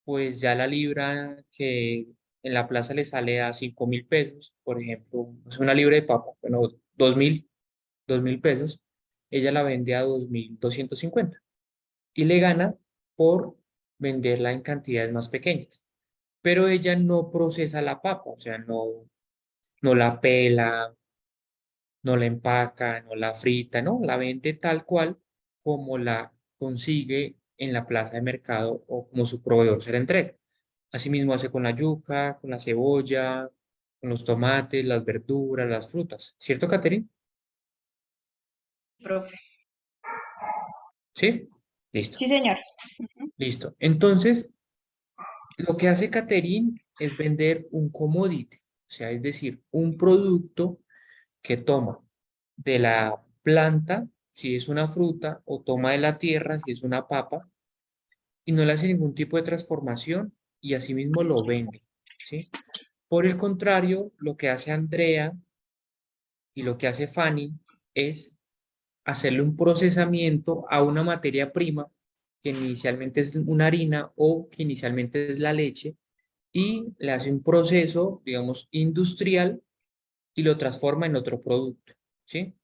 pues ya la libra que en la plaza le sale a 5.000 pesos, por ejemplo, es una libra de papa, bueno, 2.000 pesos, ella la vende a 2.250 y le gana por venderla en cantidades más pequeñas. Pero ella no procesa la papa, o sea, no la pela, no la empaca, no la frita, no, la vende tal cual como la consigue en la plaza de mercado o como su proveedor se la entrega. Asimismo hace con la yuca, con la cebolla, con los tomates, las verduras, las frutas. ¿Cierto, Catherine? Profe. ¿Sí? Listo, Sí, señor. listo. Entonces, lo que hace Catherine es vender un commodity, o sea, es decir, un producto que toma de la planta, si es una fruta, o toma de la tierra, si es una papa, y no le hace ningún tipo de transformación y asimismo lo vende, ¿sí? Por el contrario, lo que hace Andrea y lo que hace Fanny es hacerle un procesamiento a una materia prima que inicialmente es una harina o que inicialmente es la leche y le hace un proceso, digamos, industrial y lo transforma en otro producto, ¿sí?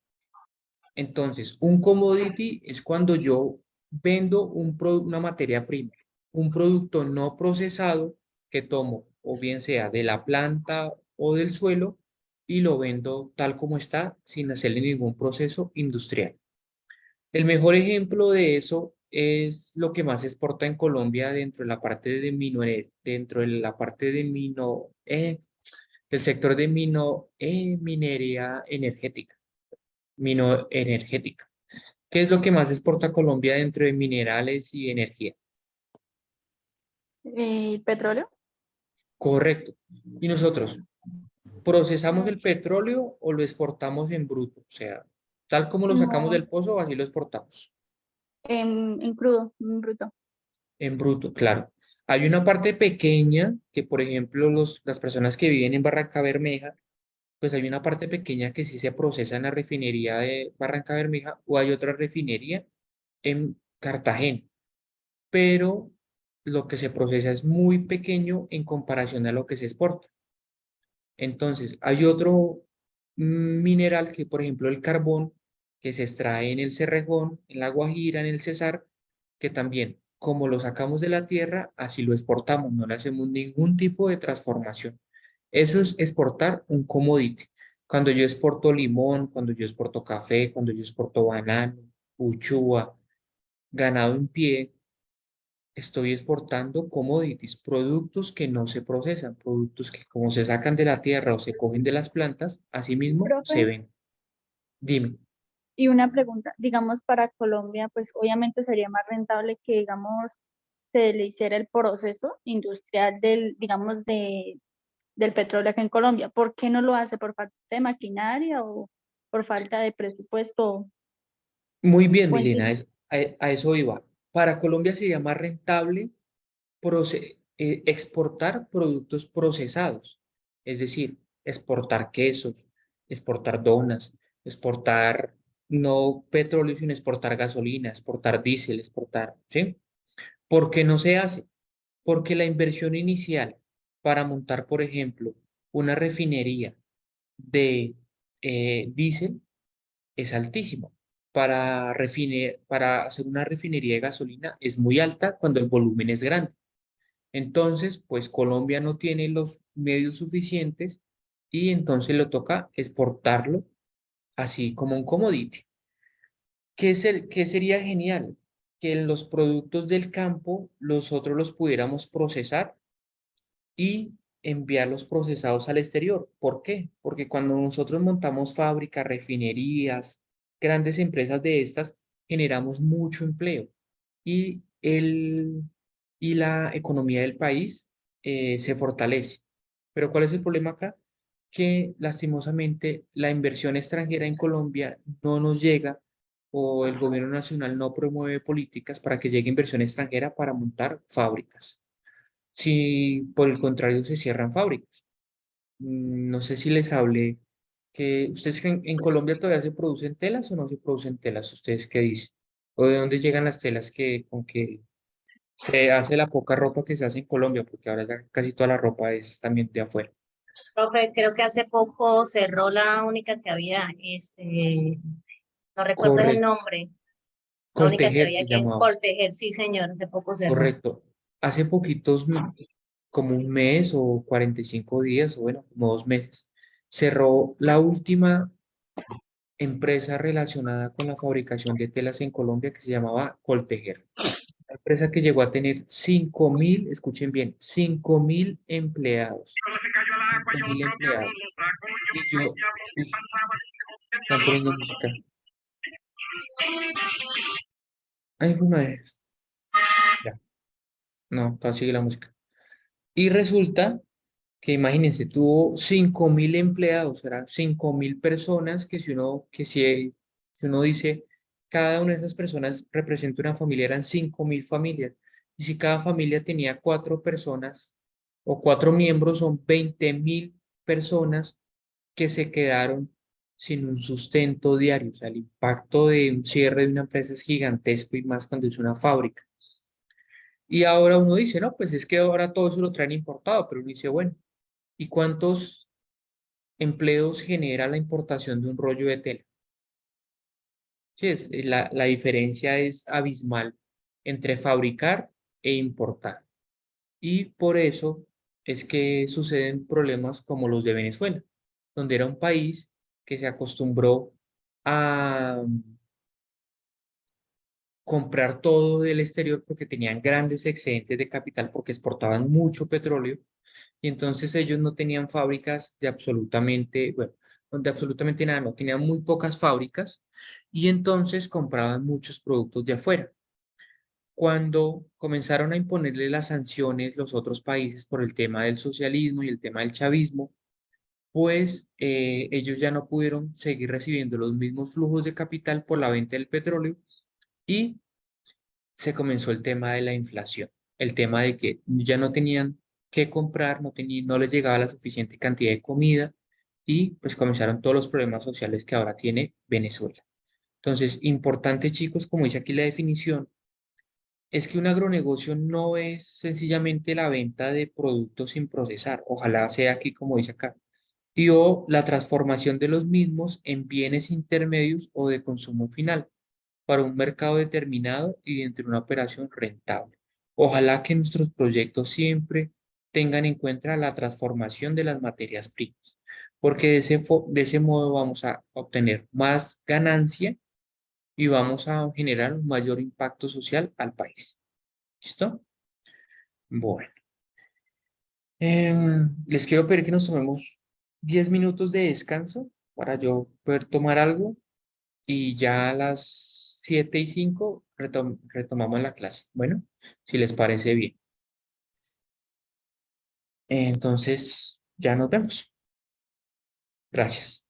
Entonces, un commodity es cuando yo vendo una materia prima, un producto no procesado que tomo o bien sea de la planta o del suelo y lo vendo tal como está sin hacerle ningún proceso industrial. El mejor ejemplo de eso es lo que más se exporta en Colombia dentro de la parte de dentro de la parte de del sector de minería energética, minoenergética. ¿Qué es lo que más exporta Colombia dentro de minerales y energía? ¿Petróleo? Correcto. ¿Y nosotros procesamos No, el petróleo o lo exportamos en bruto? O sea, tal como lo sacamos no, del pozo, así lo exportamos. en crudo, en bruto. En bruto, claro. Hay una parte pequeña que, por ejemplo, las personas que viven en Barranca Bermeja, pues hay una parte pequeña que sí se procesa en la refinería de Barranca Bermeja o hay otra refinería en Cartagena, pero lo que se procesa es muy pequeño en comparación a lo que se exporta. Entonces, hay otro mineral que, por ejemplo, el carbón, que se extrae en el Cerrejón, en la Guajira, en el Cesar, que también, como lo sacamos de la tierra, así lo exportamos, no le hacemos ningún tipo de transformación. Eso es exportar un commodity. Cuando yo exporto limón, cuando yo exporto café, cuando yo exporto banano, uchúa, ganado en pie, estoy exportando commodities, productos que no se procesan, productos que como se sacan de la tierra o se cogen de las plantas, asimismo Profe, se ven. Dime, y una pregunta, digamos para Colombia, pues obviamente sería más rentable que, digamos, se le hiciera el proceso industrial del, digamos, del petróleo acá en Colombia. ¿Por qué no lo hace? ¿Por falta de maquinaria o por falta de presupuesto? muy bien, O en Milena, sí? a eso iba. Para Colombia sería más rentable exportar productos procesados, es decir, exportar quesos, exportar donas, exportar no petróleo, sino exportar gasolina, exportar diésel, exportar, ¿sí? ¿Por qué no se hace? Porque la inversión inicial para montar, por ejemplo, una refinería de diésel es altísima. Para hacer una refinería de gasolina es muy alta cuando el volumen es grande. Entonces, pues Colombia no tiene los medios suficientes y entonces le toca exportarlo así como un commodity. ¿Qué sería genial? Que los productos del campo nosotros los pudiéramos procesar y enviarlos procesados al exterior. ¿Por qué? Porque cuando nosotros montamos fábricas, refinerías, grandes empresas de estas, generamos mucho empleo y, y la economía del país se fortalece. Pero ¿cuál es el problema acá? Que lastimosamente la inversión extranjera en Colombia no nos llega o el gobierno nacional no promueve políticas para que llegue inversión extranjera para montar fábricas. Si por el contrario se cierran fábricas. No sé si les hablé que ustedes creen en Colombia todavía se producen telas o no se producen telas. ¿Ustedes qué dicen? ¿O de dónde llegan las telas con que se hace la poca ropa que se hace en Colombia? Porque ahora ya casi toda la ropa es también de afuera. Profe, creo que hace poco cerró la única que había, no recuerdo el Correcto. nombre, la única que Coltejer había se aquí en llamaba. Coltejer, sí señor, hace poco cerró. Correcto. Hace poquitos, como un mes o 45 días, o bueno, como 2 meses, cerró la última empresa relacionada con la fabricación de telas en Colombia que se llamaba Coltejer. Una empresa que llegó a tener 5.000, escuchen bien, 5.000 empleados. 5.000 empleados. Y yo, uy, están poniendo música. Ay, fue madre. Ya, no, todavía sigue la música. Y resulta que imagínense, tuvo 5.000 empleados, eran 5.000 personas que si uno dice, cada una de esas personas representa una familia, eran 5.000 familias. Y si cada familia tenía 4 personas o 4 miembros, son 20.000 personas que se quedaron sin un sustento diario. O sea, el impacto de un cierre de una empresa es gigantesco y más cuando es una fábrica. Y ahora uno dice, no, pues es que ahora todo eso lo traen importado, pero uno dice, bueno, ¿y cuántos empleos genera la importación de un rollo de tela? Sí, la diferencia es abismal entre fabricar e importar. Y por eso es que suceden problemas como los de Venezuela, donde era un país que se acostumbró a comprar todo del exterior porque tenían grandes excedentes de capital porque exportaban mucho petróleo y entonces ellos no tenían fábricas de absolutamente, bueno, de absolutamente nada, no, tenían muy pocas fábricas y entonces compraban muchos productos de afuera. Cuando comenzaron a imponerle las sanciones los otros países por el tema del socialismo y el tema del chavismo, pues ellos ya no pudieron seguir recibiendo los mismos flujos de capital por la venta del petróleo y se comenzó el tema de la inflación, el tema de que ya no tenían que comprar, no les llegaba la suficiente cantidad de comida y pues comenzaron todos los problemas sociales que ahora tiene Venezuela. Entonces, importante chicos, como dice aquí la definición, es que un agronegocio no es sencillamente la venta de productos sin procesar, ojalá sea aquí como dice acá, y o la transformación de los mismos en bienes intermedios o de consumo final para un mercado determinado y dentro de una operación rentable. Ojalá que nuestros proyectos siempre tengan en cuenta la transformación de las materias primas, porque de ese modo vamos a obtener más ganancia y vamos a generar un mayor impacto social al país. ¿Listo? Bueno, les quiero pedir que nos tomemos 10 minutos de descanso para yo poder tomar algo y ya a las 7:05 retomamos la clase. Bueno, si les parece bien. Entonces, ya nos vemos. Gracias.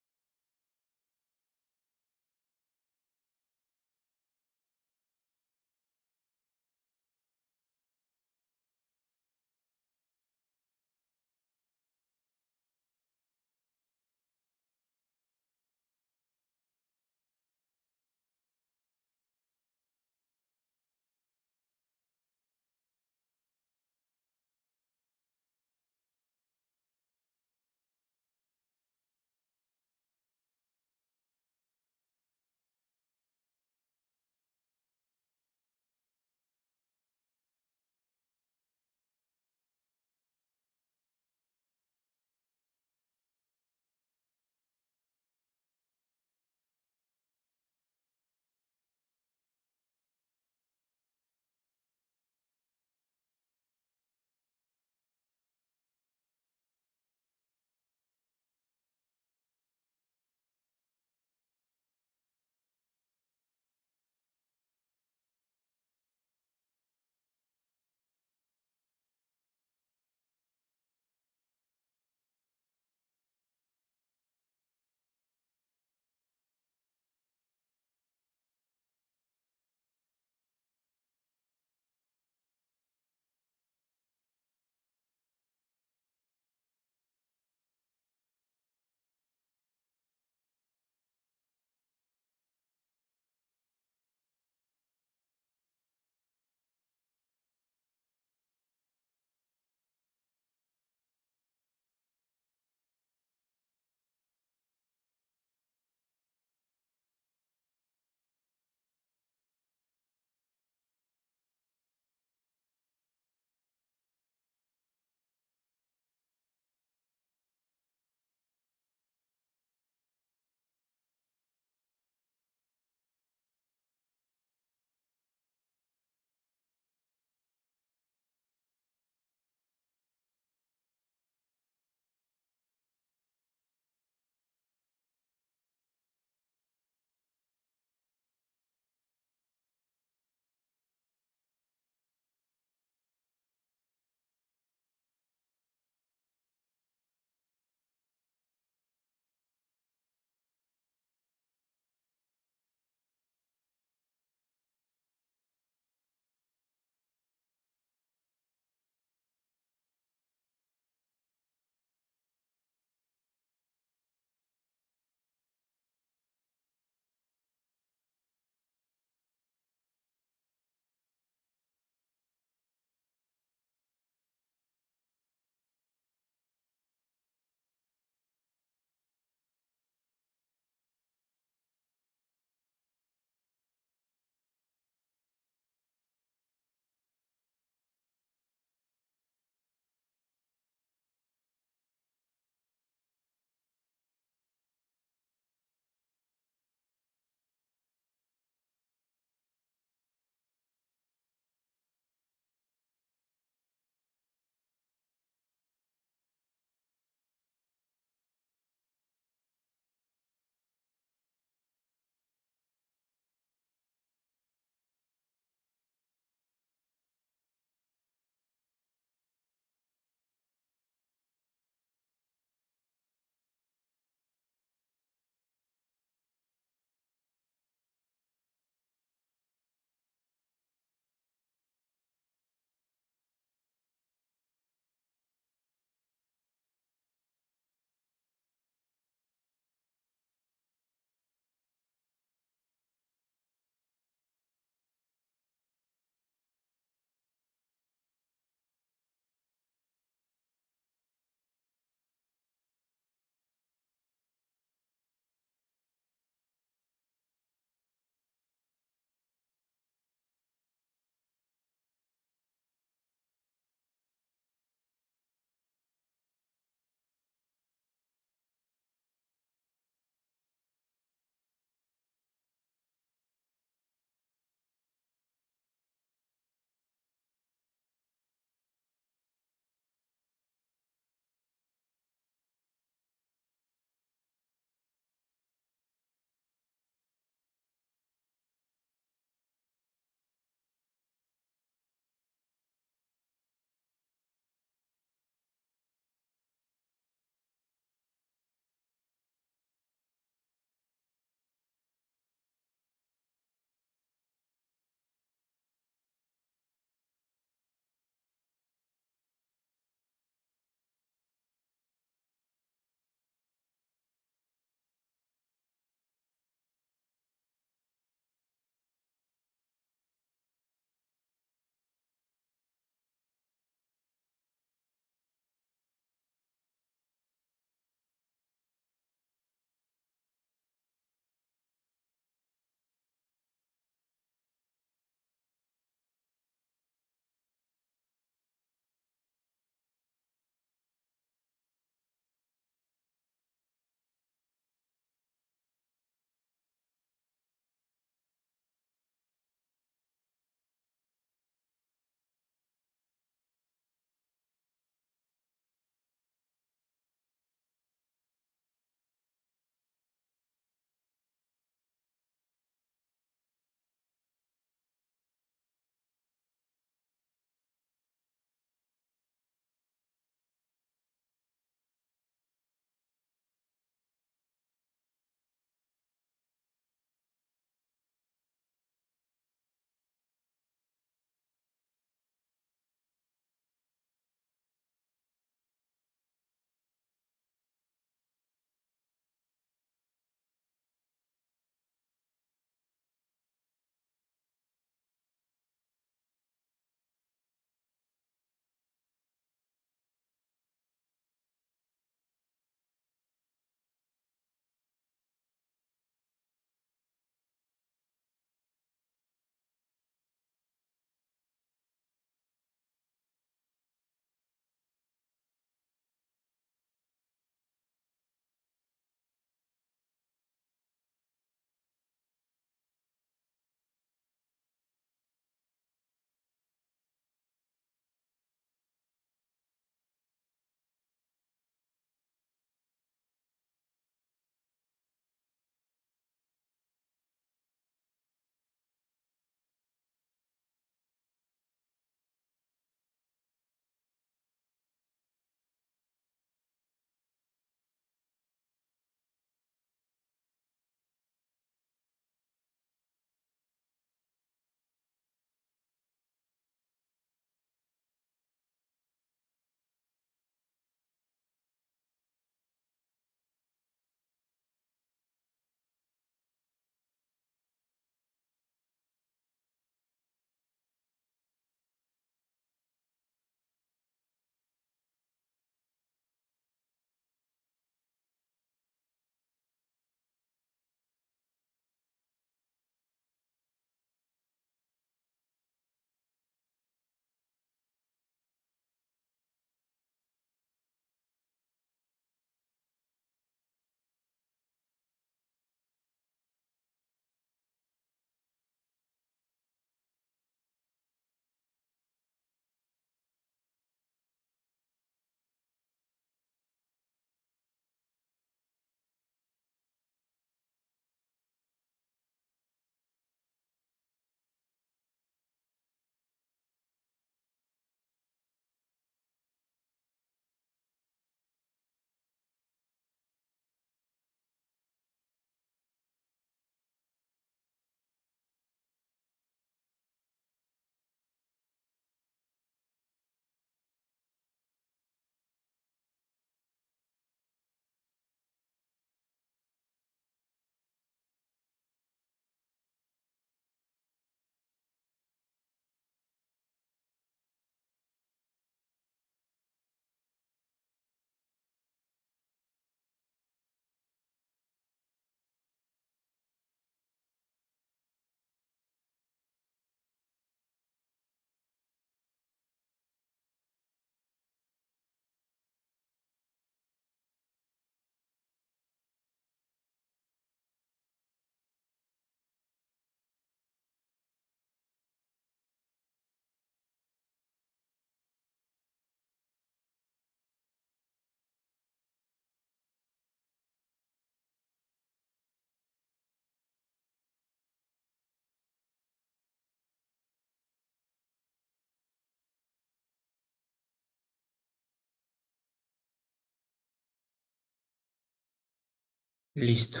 Listo.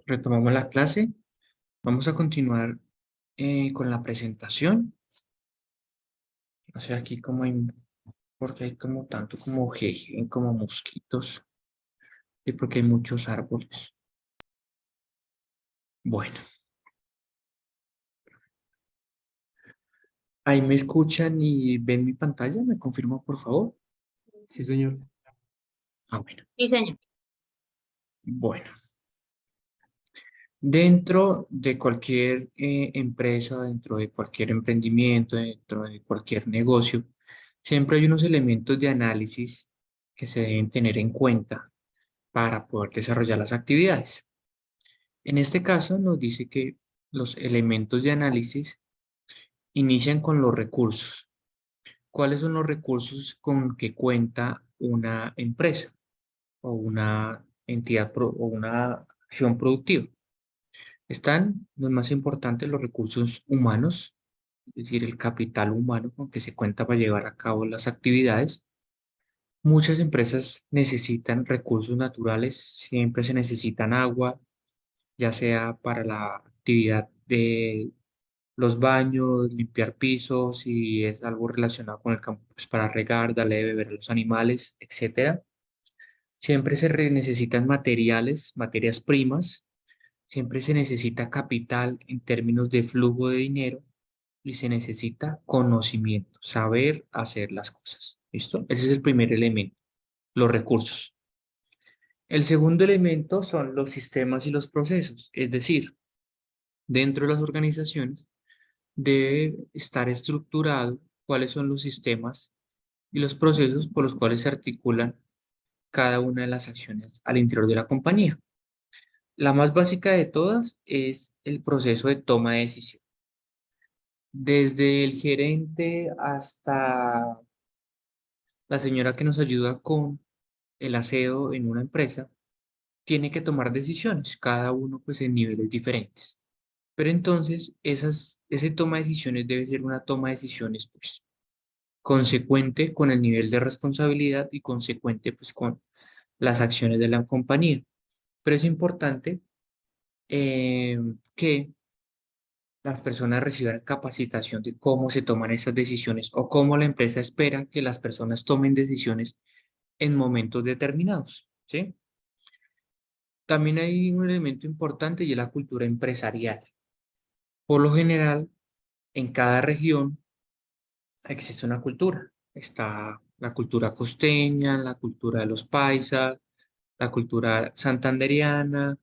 Retomamos la clase. Vamos a continuar con la presentación. O sea, aquí como hay, porque hay como tanto como jeje, como mosquitos y porque hay muchos árboles. Bueno, ahí me escuchan y ven mi pantalla. ¿Me confirma, por favor? Sí, señor. Ah, bueno. Sí, señor. Bueno. Dentro de cualquier empresa, dentro de cualquier emprendimiento, dentro de cualquier negocio, siempre hay unos elementos de análisis que se deben tener en cuenta para poder desarrollar las actividades. En este caso nos dice que los elementos de análisis inician con los recursos. ¿Cuáles son los recursos con que cuenta una empresa o una entidad o una acción productiva? Están los más importantes, los recursos humanos, es decir, el capital humano con que se cuenta para llevar a cabo las actividades. Muchas empresas necesitan recursos naturales, siempre se necesitan agua, ya sea para la actividad de los baños, limpiar pisos, si es algo relacionado con el campo, pues para regar, darle de beber a los animales, etcétera. Siempre necesitan materiales, materias primas, siempre se necesita capital en términos de flujo de dinero y se necesita conocimiento, saber hacer las cosas. ¿Listo? Ese es el primer elemento, los recursos. El segundo elemento son los sistemas y los procesos, es decir, dentro de las organizaciones debe estar estructurado cuáles son los sistemas y los procesos por los cuales se articulan cada una de las acciones al interior de la compañía. La más básica de todas es el proceso de toma de decisión. Desde el gerente hasta la señora que nos ayuda con el aseo en una empresa, tiene que tomar decisiones, cada uno pues en niveles diferentes. Pero entonces ese toma de decisiones debe ser una toma de decisiones pues consecuente con el nivel de responsabilidad y consecuente pues con las acciones de la compañía. Pero es importante que las personas reciban capacitación de cómo se toman esas decisiones o cómo la empresa espera que las personas tomen decisiones en momentos determinados, ¿sí? También hay un elemento importante y es la cultura empresarial. Por lo general, en cada región existe una cultura. Está la cultura costeña, la cultura de los paisas, la cultura santandereana,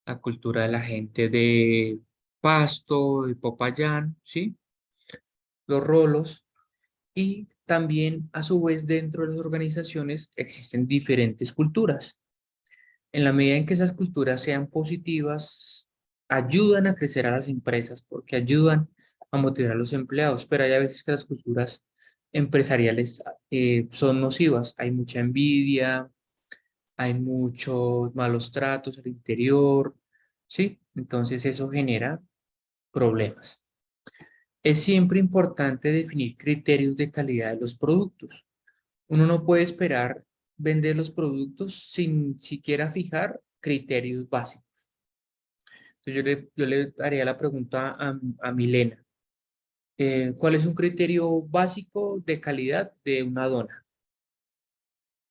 la cultura de la gente de Pasto, de Popayán, ¿sí? Los rolos. Y también, a su vez, dentro de las organizaciones existen diferentes culturas. En la medida en que esas culturas sean positivas, ayudan a crecer a las empresas porque ayudan a motivar a los empleados, pero hay a veces que las culturas empresariales son nocivas. Hay mucha envidia, hay muchos malos tratos al interior, ¿sí? Entonces eso genera problemas. Es siempre importante definir criterios de calidad de los productos. Uno no puede esperar vender los productos sin siquiera fijar criterios básicos. Entonces yo le haría la pregunta a Milena. ¿Cuál es un criterio básico de calidad de una dona?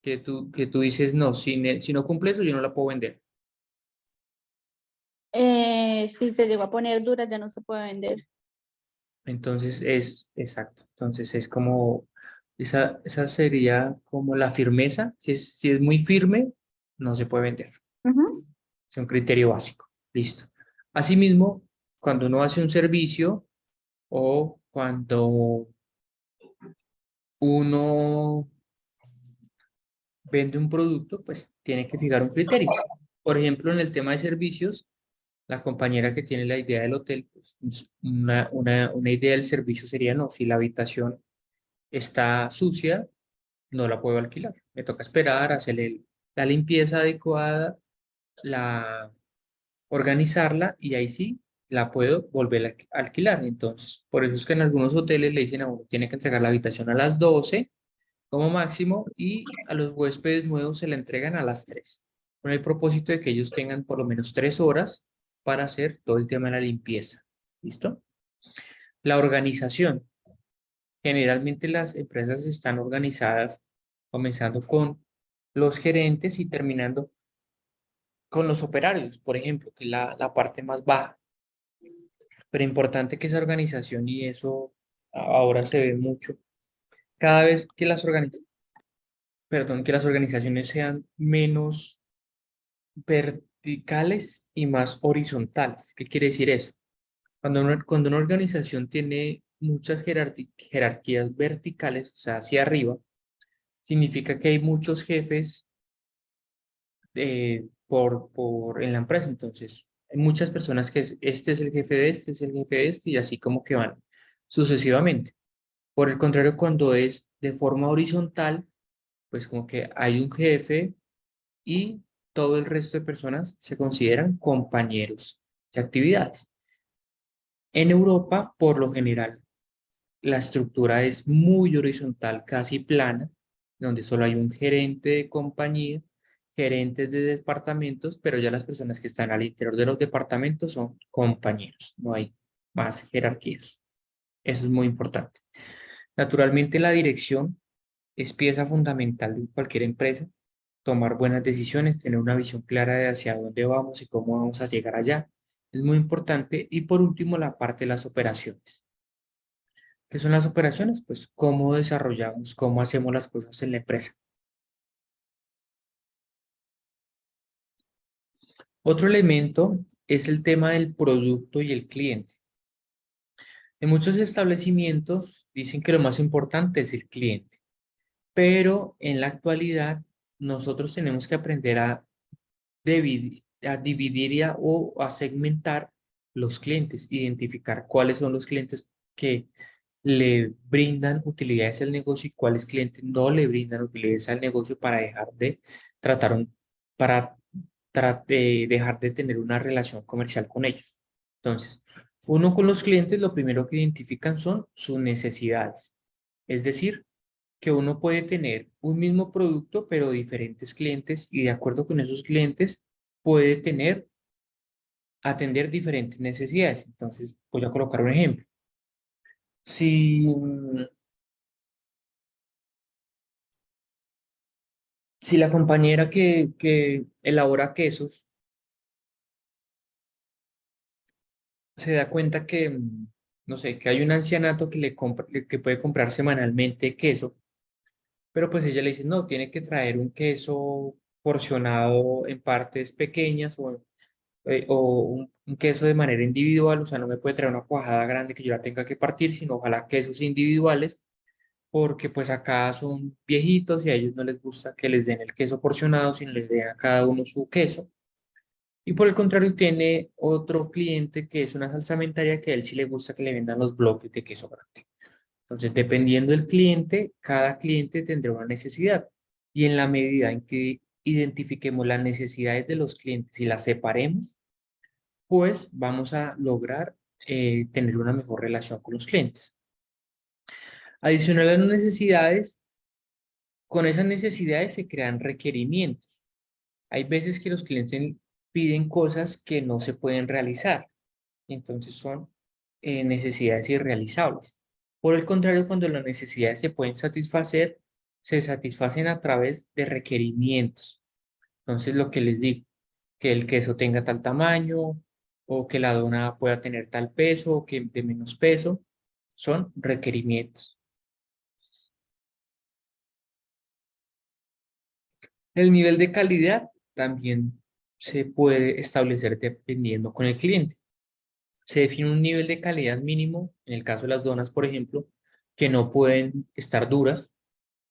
Que tú dices, no, si no cumple eso, yo no la puedo vender. Si se llegó a poner dura, ya no se puede vender. Entonces es exacto. Entonces es como, esa sería como la firmeza. Si es muy firme, no se puede vender. Ujú. Es un criterio básico. Listo. Asimismo, cuando uno hace un servicio o cuando uno vende un producto, pues tiene que fijar un criterio. Por ejemplo, en el tema de servicios, la compañera que tiene la idea del hotel, pues, una idea del servicio sería, no, si la habitación está sucia, no la puedo alquilar. Me toca esperar, hacerle la limpieza adecuada, organizarla y ahí sí la puedo volver a alquilar. Entonces, por eso es que en algunos hoteles le dicen a uno, tiene que entregar la habitación a las 12 como máximo y a los huéspedes nuevos se la entregan a las 3. con el propósito de que ellos tengan por lo menos 3 horas para hacer todo el tema de la limpieza. ¿Listo? La organización. Generalmente las empresas están organizadas comenzando con los gerentes y terminando con los operarios, por ejemplo, que es la parte más baja. Pero importante que esa organización, y eso ahora se ve mucho, cada vez que que las organizaciones sean menos verticales y más horizontales. ¿Qué quiere decir eso? Cuando una organización tiene muchas jerarquías verticales, o sea, hacia arriba, significa que hay muchos jefes en la empresa. Entonces, hay muchas personas que este es el jefe de este, es el jefe de este, y así como que van sucesivamente. Por el contrario, cuando es de forma horizontal, pues como que hay un jefe y todo el resto de personas se consideran compañeros de actividades. En Europa, por lo general, la estructura es muy horizontal, casi plana, donde solo hay un gerente de compañía, gerentes de departamentos, pero ya las personas que están al interior de los departamentos son compañeros, no hay más jerarquías. Eso es muy importante. Naturalmente, la dirección es pieza fundamental de cualquier empresa. Tomar buenas decisiones, tener una visión clara de hacia dónde vamos y cómo vamos a llegar allá, es muy importante. Y por último, la parte de las operaciones. ¿Qué son las operaciones? Pues cómo desarrollamos, cómo hacemos las cosas en la empresa. Otro elemento es el tema del producto y el cliente. En muchos establecimientos dicen que lo más importante es el cliente, pero en la actualidad nosotros tenemos que aprender a dividir o a segmentar los clientes, identificar cuáles son los clientes que le brindan utilidades al negocio y cuáles clientes no le brindan utilidades al negocio para dejar de tratar para dejar de tener una relación comercial con ellos. Entonces, uno con los clientes lo primero que identifican son sus necesidades. Es decir, que uno puede tener un mismo producto, pero diferentes clientes, y de acuerdo con esos clientes puede atender diferentes necesidades. Entonces, voy a colocar un ejemplo. Si, si la compañera que elabora quesos se da cuenta que, no sé, que hay un ancianato que puede comprar semanalmente queso, pero pues ella le dice, no, tiene que traer un queso porcionado en partes pequeñas o un queso de manera individual, o sea, no me puede traer una cuajada grande que yo la tenga que partir, sino ojalá quesos individuales, porque pues acá son viejitos y a ellos no les gusta que les den el queso porcionado, sino les den a cada uno su queso. Y por el contrario, tiene otro cliente que es una salsamentaria que a él sí le gusta que le vendan los bloques de queso grande. Entonces, dependiendo del cliente, cada cliente tendrá una necesidad. Y en la medida en que identifiquemos las necesidades de los clientes y las separemos, pues vamos a lograr tener una mejor relación con los clientes. Adicional a las necesidades, con esas necesidades se crean requerimientos. Hay veces que los clientes piden cosas que no se pueden realizar, entonces son necesidades irrealizables. Por el contrario, cuando las necesidades se pueden satisfacer, se satisfacen a través de requerimientos. Entonces, lo que les digo, que el queso tenga tal tamaño, o que la dona pueda tener tal peso, o que de menos peso, son requerimientos. El nivel de calidad también se puede establecer dependiendo con el cliente. Se define un nivel de calidad mínimo, en el caso de las donas, por ejemplo, que no pueden estar duras.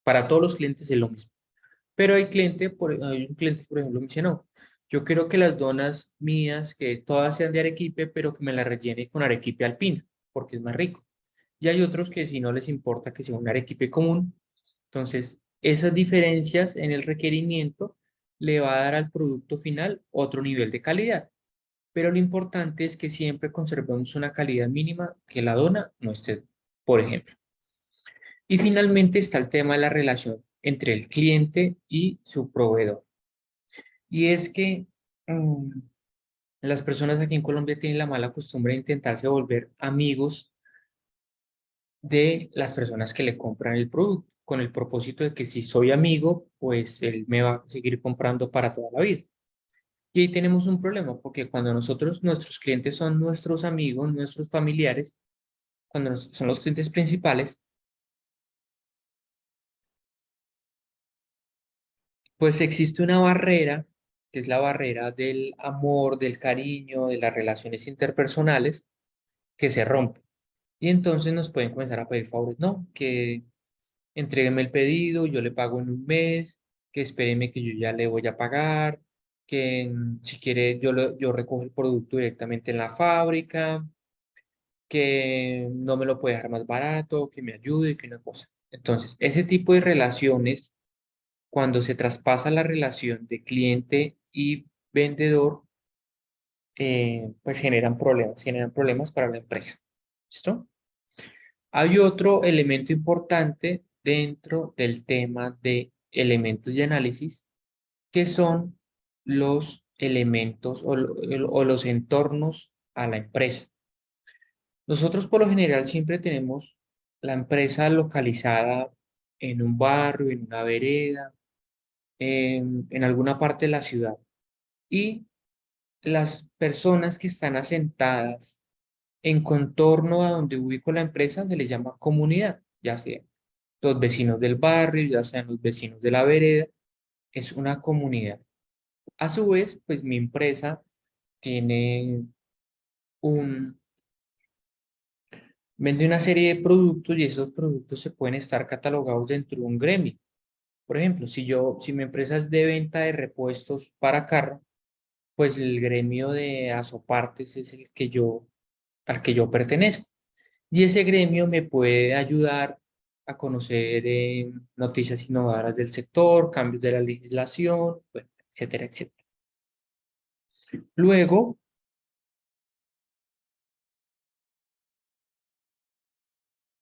Para todos los clientes es lo mismo. Pero hay un cliente, por ejemplo, me dice, no, yo quiero que las donas mías, que todas sean de arequipe, pero que me las rellene con arequipe alpina, porque es más rico. Y hay otros que si no les importa que sea un arequipe común. Entonces, esas diferencias en el requerimiento le va a dar al producto final otro nivel de calidad. Pero lo importante es que siempre conservemos una calidad mínima, que la dona no esté, por ejemplo. Y finalmente está el tema de la relación entre el cliente y su proveedor. Y es que las personas aquí en Colombia tienen la mala costumbre de intentarse volver amigos de las personas que le compran el producto, con el propósito de que si soy amigo, pues él me va a seguir comprando para toda la vida. Y ahí tenemos un problema, porque cuando nuestros clientes son nuestros amigos, nuestros familiares, cuando son los clientes principales, pues existe una barrera, que es la barrera del amor, del cariño, de las relaciones interpersonales, que se rompe. Y entonces nos pueden comenzar a pedir favores, no, que entrégueme el pedido, yo le pago en un mes, que espéreme que yo ya le voy a pagar, que si quiere yo recojo el producto directamente en la fábrica, que no me lo puede dejar más barato, que me ayude, que una cosa. Entonces, ese tipo de relaciones, cuando se traspasa la relación de cliente y vendedor, pues generan problemas para la empresa. ¿Listo? Hay otro elemento importante dentro del tema de elementos de análisis, que son los elementos o los entornos a la empresa. Nosotros por lo general siempre tenemos la empresa localizada en un barrio, en una vereda, en alguna parte de la ciudad. Y las personas que están asentadas en contorno a donde ubico la empresa se les llama comunidad, ya sea los vecinos del barrio, ya sean los vecinos de la vereda, es una comunidad. A su vez, pues mi empresa tiene un, vende una serie de productos y esos productos se pueden estar catalogados dentro de un gremio. Por ejemplo, si mi empresa es de venta de repuestos para carro, pues el gremio de Asopartes es al que yo pertenezco. Y ese gremio me puede ayudar a conocer noticias innovadoras del sector, cambios de la legislación, bueno, etcétera, etcétera. Luego,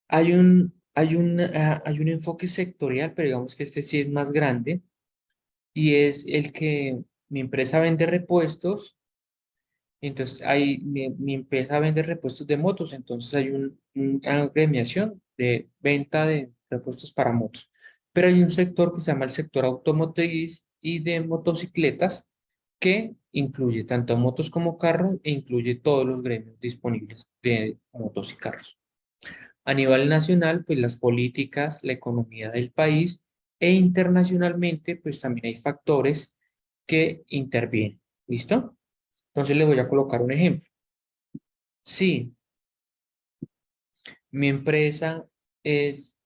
hay un enfoque sectorial, pero digamos que este sí es más grande, y es el que mi empresa vende repuestos. Entonces, mi empresa vende repuestos de motos, entonces hay una agremiación de venta de repuestos para motos. Pero hay un sector que se llama el sector automotriz y de motocicletas, que incluye tanto motos como carros e incluye todos los gremios disponibles de motos y carros. A nivel nacional, pues las políticas, la economía del país e internacionalmente, pues también hay factores que intervienen. ¿Listo? Entonces le voy a colocar un ejemplo. Si mi empresa es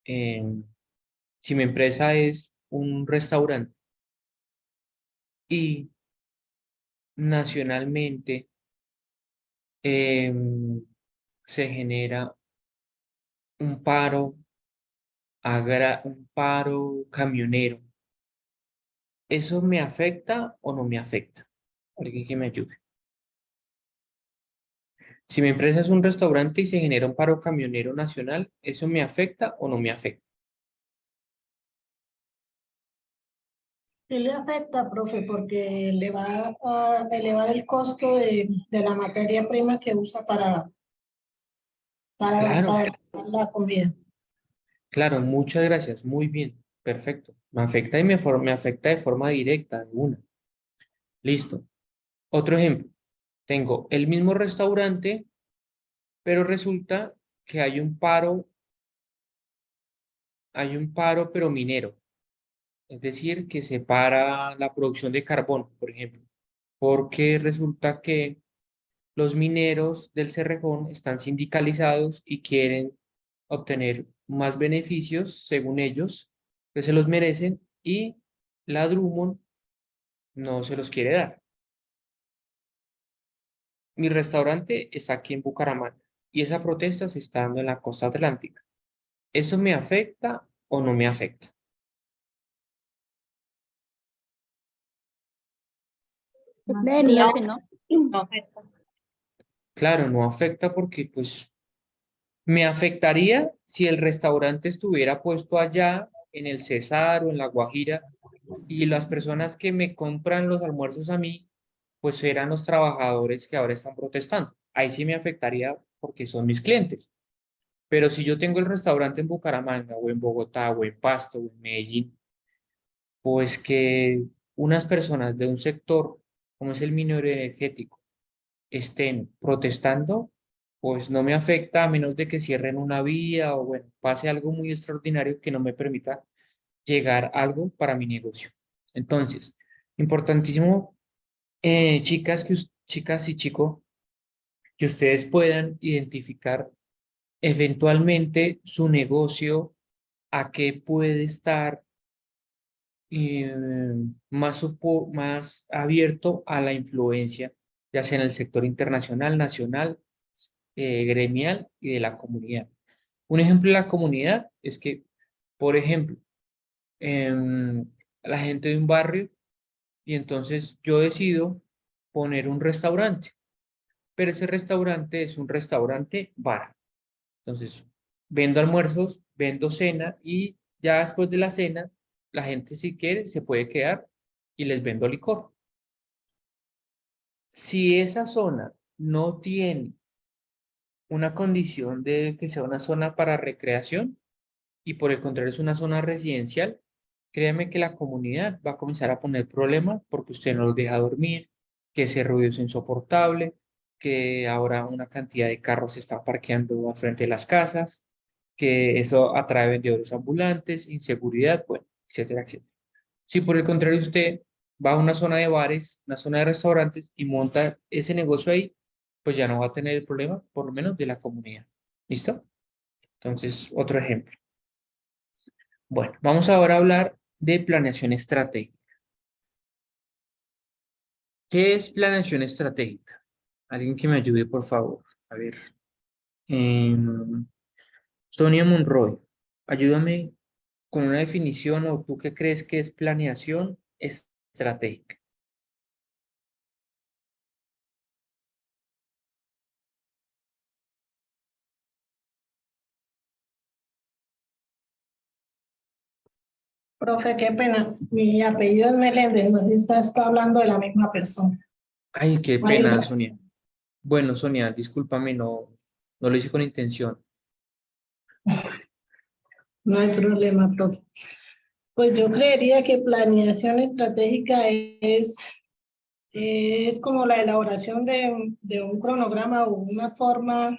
si mi empresa es un restaurante y nacionalmente se genera un un paro camionero, ¿eso me afecta o no me afecta? Alguien que me ayude. Si mi empresa es un restaurante y se genera un paro camionero nacional, ¿eso me afecta o no me afecta? Sí le afecta, profe, porque le va a elevar el costo de la materia prima que usa Claro, para la comida. claro, muchas gracias, muy bien, perfecto. Me afecta y me afecta de forma directa, de una. Listo. Otro ejemplo, tengo el mismo restaurante, pero resulta que hay un paro pero minero, es decir, que se para la producción de carbón, por ejemplo, porque resulta que los mineros del Cerrejón están sindicalizados y quieren obtener más beneficios, según ellos, que se los merecen, y la Drummond no se los quiere dar. Mi restaurante está aquí en Bucaramanga y esa protesta se está dando en la costa atlántica. ¿Eso me afecta o no me afecta? Creería que no. No afecta. Claro, no afecta porque pues me afectaría si el restaurante estuviera puesto allá en el Cesar o en La Guajira Y las personas que me compran los almuerzos a mí, pues eran los trabajadores que ahora están protestando. Ahí sí me afectaría porque son mis clientes. Pero si yo tengo el restaurante en Bucaramanga o en Bogotá o en Pasto o en Medellín, pues que unas personas de un sector como es el minero energético estén protestando, pues no me afecta a menos de que cierren una vía o bueno, pase algo muy extraordinario que no me permita llegar a algo para mi negocio. Entonces, importantísimo, chicas y chicos, que ustedes puedan identificar eventualmente su negocio, a qué puede estar eh, más abierto a la influencia, ya sea en el sector internacional, nacional, gremial y de la comunidad. Un ejemplo de la comunidad es que, por ejemplo, la gente de un barrio y entonces yo decido poner un restaurante, pero ese restaurante es un restaurante bar. Entonces, vendo almuerzos, vendo cena y ya después de la cena, la gente si quiere se puede quedar y les vendo licor. Si esa zona no tiene una condición de que sea una zona para recreación y por el contrario es una zona residencial, créeme que la comunidad va a comenzar a poner problemas porque usted no los deja dormir, que ese ruido es insoportable, que ahora una cantidad de carros se están parqueando al frente de las casas, que eso atrae vendedores ambulantes, inseguridad, bueno, etcétera, etcétera. Si por el contrario usted va a una zona de bares, una zona de restaurantes y monta ese negocio ahí, pues ya no va a tener el problema, por lo menos de la comunidad. ¿Listo? Entonces, otro ejemplo. Bueno, vamos ahora a hablar de planeación estratégica. ¿Qué es planeación estratégica? Alguien que me ayude, por favor. A ver. em, Sonia Monroy, ayúdame con una definición o tú qué crees que es planeación estratégica. Profe, qué pena. Mi apellido es Meléndez, no sé si está hablando de la misma persona. Ay, qué pena, Marica, Sonia. Bueno, Sonia, discúlpame, no lo hice con intención. no hay problema, profe. Pues yo creería que planeación estratégica es como la elaboración de un cronograma o una forma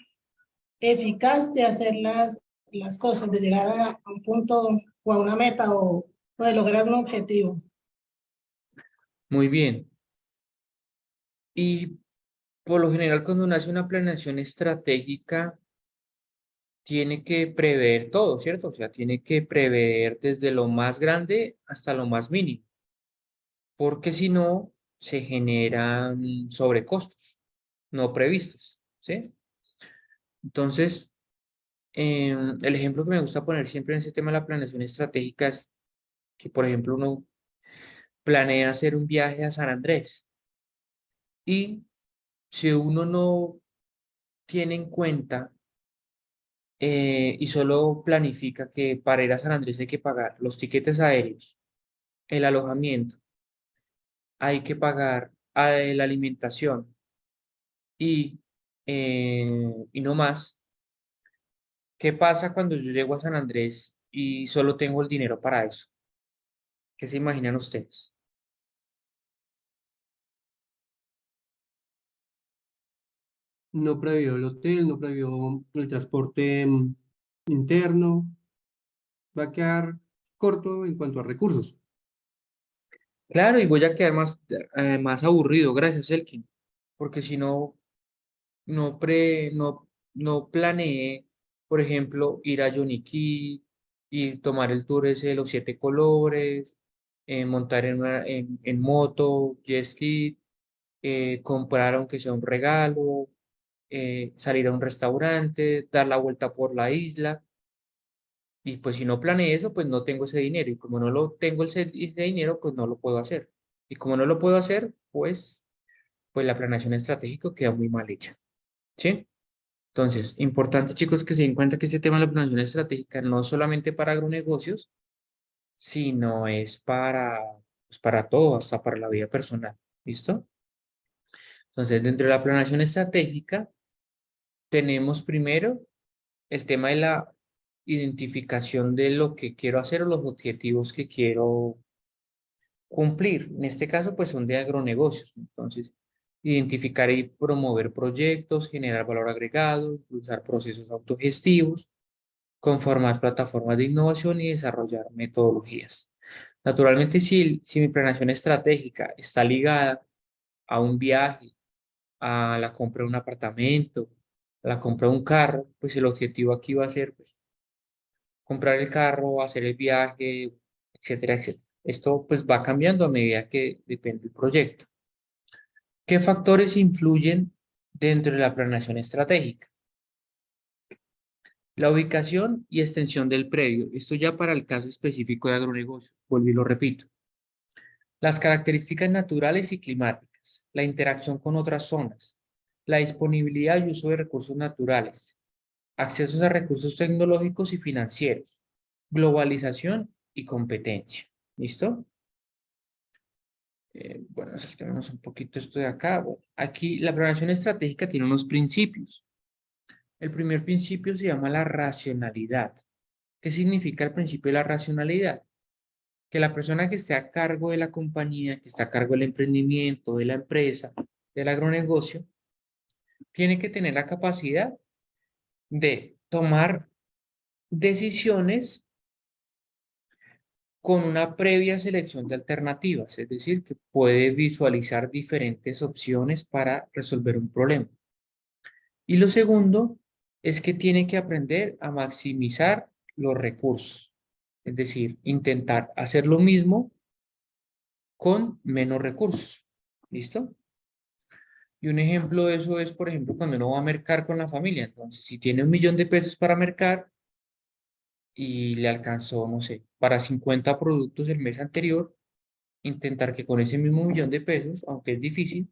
eficaz de hacer las cosas, de llegar a un punto o a una meta o de lograr un objetivo. Muy bien. Y por lo general, cuando uno hace una planeación estratégica, tiene que prever todo, ¿cierto? O sea, tiene que prever desde lo más grande hasta lo más mínimo, porque si no, se generan sobrecostos no previstos, ¿sí? Entonces, el ejemplo que me gusta poner siempre en ese tema de la planeación estratégica es que, por ejemplo, uno planea hacer un viaje a San Andrés y si uno no tiene en cuenta y solo planifica que para ir a San Andrés hay que pagar los tiquetes aéreos, el alojamiento, hay que pagar la alimentación y no más. ¿Qué pasa cuando yo llego a San Andrés y solo tengo el dinero para eso? ¿Qué se imaginan ustedes? No previó el hotel, no previó el transporte interno, va a quedar corto en cuanto a recursos. Claro, y voy a quedar más aburrido, gracias, Elkin, porque si no, no planeé, por ejemplo, ir a Yoniquí y tomar el tour ese de los 7 colores, montar en moto, jet ski, comprar aunque sea un regalo, salir a un restaurante, dar la vuelta por la isla. Y pues si no planeé eso, pues no tengo ese dinero. Y como no lo tengo ese dinero, pues no lo puedo hacer. Y como no lo puedo hacer, pues la planeación estratégica queda muy mal hecha. ¿Sí? Entonces, importante, chicos, que se den cuenta que este tema de la planeación estratégica no es solamente para agronegocios, sino es para pues para todo, hasta para la vida personal. ¿Listo? Entonces, dentro de la planeación estratégica, tenemos primero el tema de la identificación de lo que quiero hacer o los objetivos que quiero cumplir. En este caso, pues son de agronegocios. Entonces, identificar y promover proyectos, generar valor agregado, impulsar procesos autogestivos, conformar plataformas de innovación y desarrollar metodologías. Naturalmente, si mi planeación estratégica está ligada a un viaje, a la compra de un apartamento, a la compra de un carro, pues el objetivo aquí va a ser pues, comprar el carro, hacer el viaje, etcétera, etcétera. Esto pues va cambiando a medida que depende del proyecto. ¿Qué factores influyen dentro de la planeación estratégica? La ubicación y extensión del predio. Esto ya para el caso específico de agronegocios. Vuelvo y lo repito. Las características naturales y climáticas. La interacción con otras zonas. La disponibilidad y uso de recursos naturales. Accesos a recursos tecnológicos y financieros. Globalización y competencia. ¿Listo? Bueno, saltémonos un poquito esto de acá. Bueno, aquí la planeación estratégica tiene unos principios. El primer principio se llama la racionalidad. ¿Qué significa el principio de la racionalidad? Que la persona que esté a cargo de la compañía, que está a cargo del emprendimiento, de la empresa, del agronegocio, tiene que tener la capacidad de tomar decisiones con una previa selección de alternativas, es decir, que puede visualizar diferentes opciones para resolver un problema. Y lo segundo es que tiene que aprender a maximizar los recursos, es decir, intentar hacer lo mismo con menos recursos. ¿Listo? Y un ejemplo de eso es, por ejemplo, cuando uno va a mercar con la familia. Entonces, si tiene 1.000.000 de pesos para mercar y le alcanzó, no sé, para 50 productos el mes anterior, intentar que con ese mismo 1.000.000 de pesos, aunque es difícil,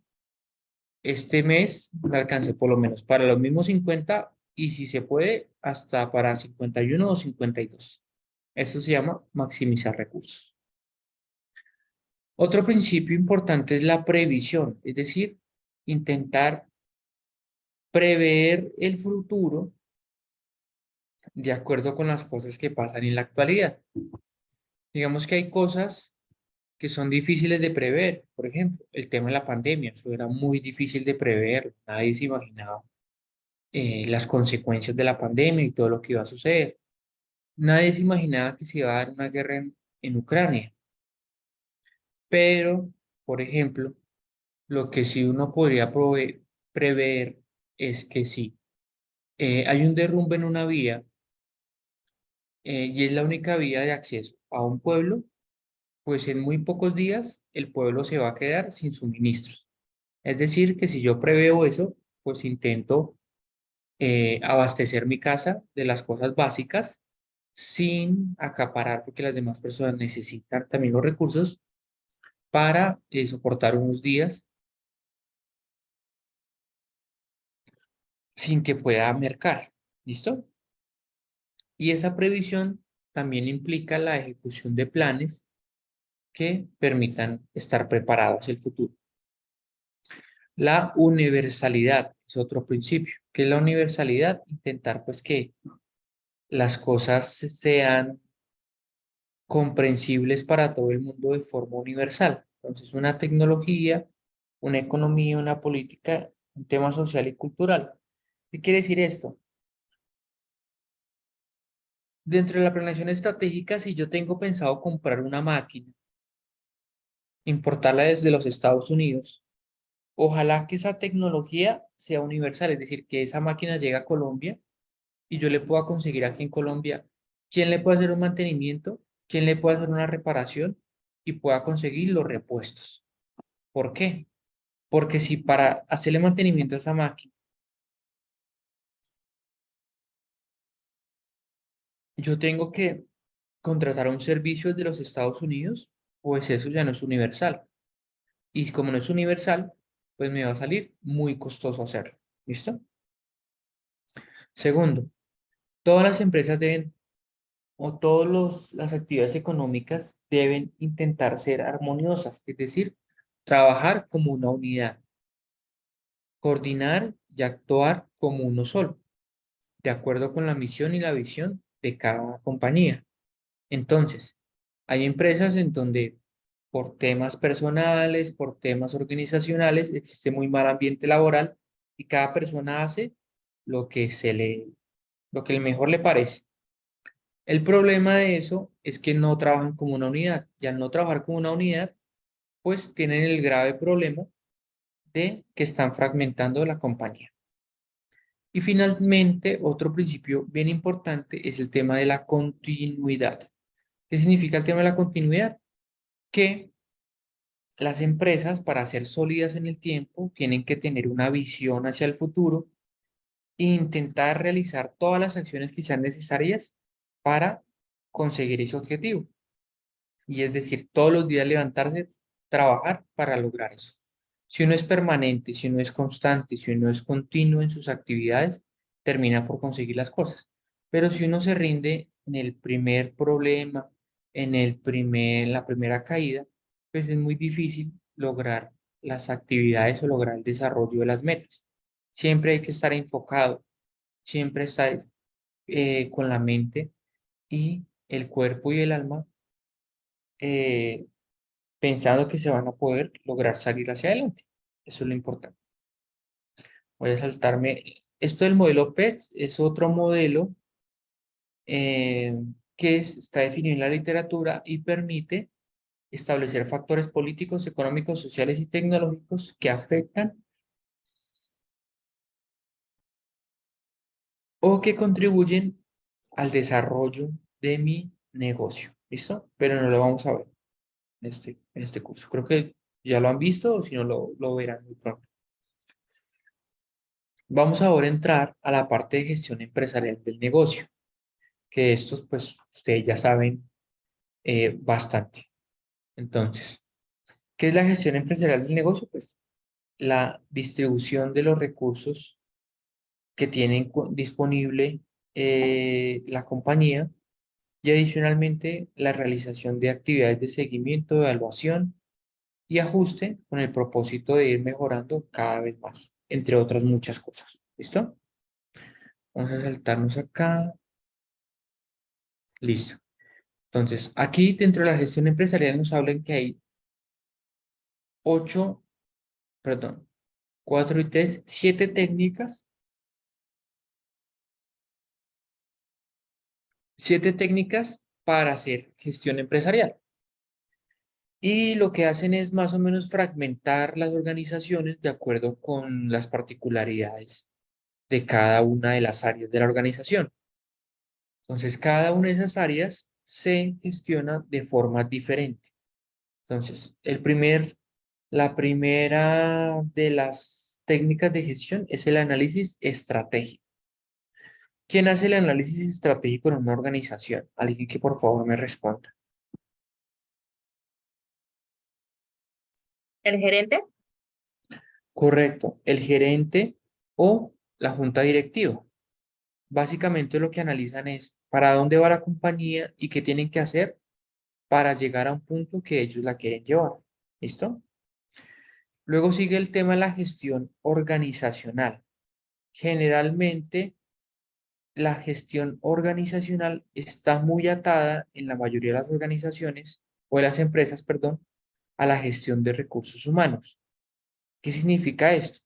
este mes me alcance por lo menos para los mismos 50 y si se puede, hasta para 51 o 52. Eso se llama maximizar recursos. Otro principio importante es la previsión, es decir, intentar prever el futuro de acuerdo con las cosas que pasan en la actualidad. Digamos que hay cosas que son difíciles de prever. Por ejemplo, el tema de la pandemia, eso era muy difícil de prever. Nadie se imaginaba las consecuencias de la pandemia y todo lo que iba a suceder. Nadie se imaginaba que se iba a dar una guerra en Ucrania. Pero, por ejemplo, lo que sí uno podría prever es que sí, hay un derrumbe en una vía y es la única vía de acceso a un pueblo, pues en muy pocos días el pueblo se va a quedar sin suministros. Es decir, que si yo preveo eso, pues intento abastecer mi casa de las cosas básicas sin acaparar, porque las demás personas necesitan también los recursos para soportar unos días sin que pueda mercar. ¿Listo? Y esa previsión también implica la ejecución de planes que permitan estar preparados hacia el futuro. La universalidad es otro principio. ¿Qué es la universalidad? Intentar pues que las cosas sean comprensibles para todo el mundo de forma universal. Entonces, una tecnología, una economía, una política, un tema social y cultural. ¿Qué quiere decir esto? Dentro de la planeación estratégica, si yo tengo pensado comprar una máquina, importarla desde los Estados Unidos, ojalá que esa tecnología sea universal, es decir, que esa máquina llegue a Colombia y yo le pueda conseguir aquí en Colombia quién le puede hacer un mantenimiento, quién le puede hacer una reparación y pueda conseguir los repuestos. ¿Por qué? Porque si para hacerle mantenimiento a esa máquina yo tengo que contratar un servicio de los Estados Unidos, pues eso ya no es universal. Y como no es universal, pues me va a salir muy costoso hacerlo. ¿Listo? Segundo, todas las empresas deben o todas las actividades económicas deben intentar ser armoniosas, es decir, trabajar como una unidad, coordinar y actuar como uno solo, de acuerdo con la misión y la visión de cada compañía. Entonces, hay empresas en donde por temas personales, por temas organizacionales, existe muy mal ambiente laboral y cada persona hace lo que lo que mejor le parece. El problema de eso es que no trabajan como una unidad. Y al no trabajar como una unidad, pues tienen el grave problema de que están fragmentando la compañía. Y finalmente, otro principio bien importante es el tema de la continuidad. ¿Qué significa el tema de la continuidad? Que las empresas, para ser sólidas en el tiempo, tienen que tener una visión hacia el futuro e intentar realizar todas las acciones que sean necesarias para conseguir ese objetivo. Y es decir, todos los días levantarse, trabajar para lograr eso. Si uno es permanente, si uno es constante, si uno es continuo en sus actividades, termina por conseguir las cosas. Pero si uno se rinde en el primer problema, la primera caída, pues es muy difícil lograr las actividades o lograr el desarrollo de las metas. Siempre hay que estar enfocado, siempre estar con la mente y el cuerpo y el alma eh, pensando que se van a poder lograr salir hacia adelante. Eso es lo importante. Voy a saltarme. Esto del modelo PETS es otro modelo eh, está definido en la literatura y permite establecer factores políticos, económicos, sociales y tecnológicos que afectan o que contribuyen al desarrollo de mi negocio. ¿Listo? Pero no lo vamos a ver en este curso. Creo que ya lo han visto o si no lo verán muy pronto. Vamos ahora a entrar a la parte de gestión empresarial del negocio, que estos pues ustedes ya saben bastante. Entonces, ¿qué es la gestión empresarial del negocio? Pues la distribución de los recursos que tienen disponible la compañía y adicionalmente la realización de actividades de seguimiento, evaluación y ajuste con el propósito de ir mejorando cada vez más, entre otras muchas cosas. ¿Listo? Vamos a saltarnos acá. Listo. Entonces, aquí dentro de la gestión empresarial nos hablan que hay 4 y 3, 7 técnicas. 7 técnicas para hacer gestión empresarial. Y lo que hacen es más o menos fragmentar las organizaciones de acuerdo con las particularidades de cada una de las áreas de la organización. Entonces, cada una de esas áreas se gestiona de forma diferente. Entonces, la primera de las técnicas de gestión es el análisis estratégico. ¿Quién hace el análisis estratégico en una organización? Alguien que por favor me responda. ¿El gerente? Correcto, el gerente o la junta directiva. Básicamente lo que analizan es para dónde va la compañía y qué tienen que hacer para llegar a un punto que ellos la quieren llevar. ¿Listo? Luego sigue el tema de la gestión organizacional. Generalmente, la gestión organizacional está muy atada en la mayoría de las organizaciones o de las empresas, perdón, a la gestión de recursos humanos. ¿Qué significa esto?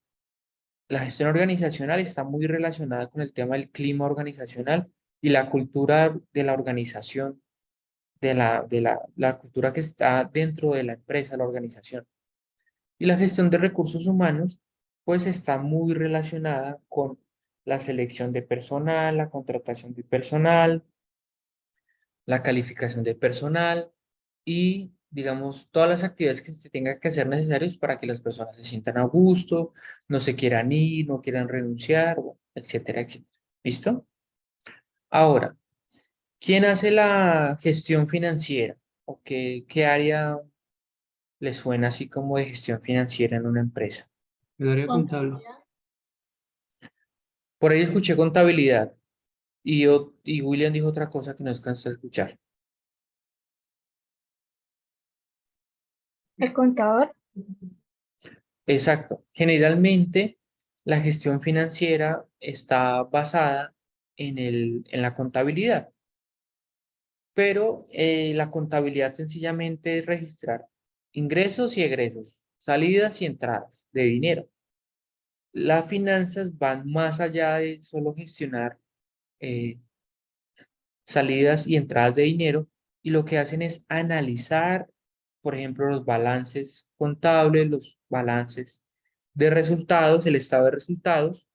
La gestión organizacional está muy relacionada con el tema del clima organizacional y la cultura de la organización, la cultura que está dentro de la empresa, la organización. Y la gestión de recursos humanos, pues está muy relacionada con la selección de personal, la contratación de personal, la calificación de personal y, digamos, todas las actividades que se tengan que hacer necesarias para que las personas se sientan a gusto, no se quieran ir, no quieran renunciar, bueno, etcétera, etcétera. ¿Listo? Ahora, ¿quién hace la gestión financiera? ¿O qué área le suena así como de gestión financiera en una empresa? El área contable. Por ahí escuché contabilidad. y William dijo otra cosa que no alcancé a escuchar. El contador. Exacto. Generalmente la gestión financiera está basada en la contabilidad, pero la contabilidad sencillamente es registrar ingresos y egresos, salidas y entradas de dinero. Las finanzas van más allá de solo gestionar eh, salidas y entradas de dinero y lo que hacen es analizar, por ejemplo, los balances contables, los balances de resultados, el estado de resultados,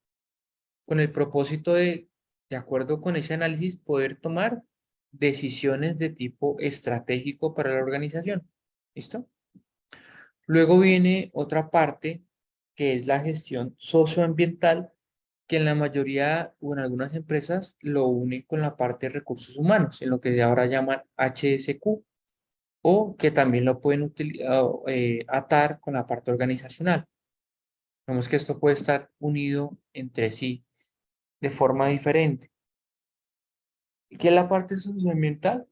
con el propósito de acuerdo con ese análisis, poder tomar decisiones de tipo estratégico para la organización. ¿Listo? Luego viene otra parte que es la gestión socioambiental, que en la mayoría o en algunas empresas lo unen con la parte de recursos humanos, en lo que ahora llaman HSQ, o que también lo pueden atar con la parte organizacional. Vemos que esto puede estar unido entre sí de forma diferente. ¿Y qué es la parte socioambiental?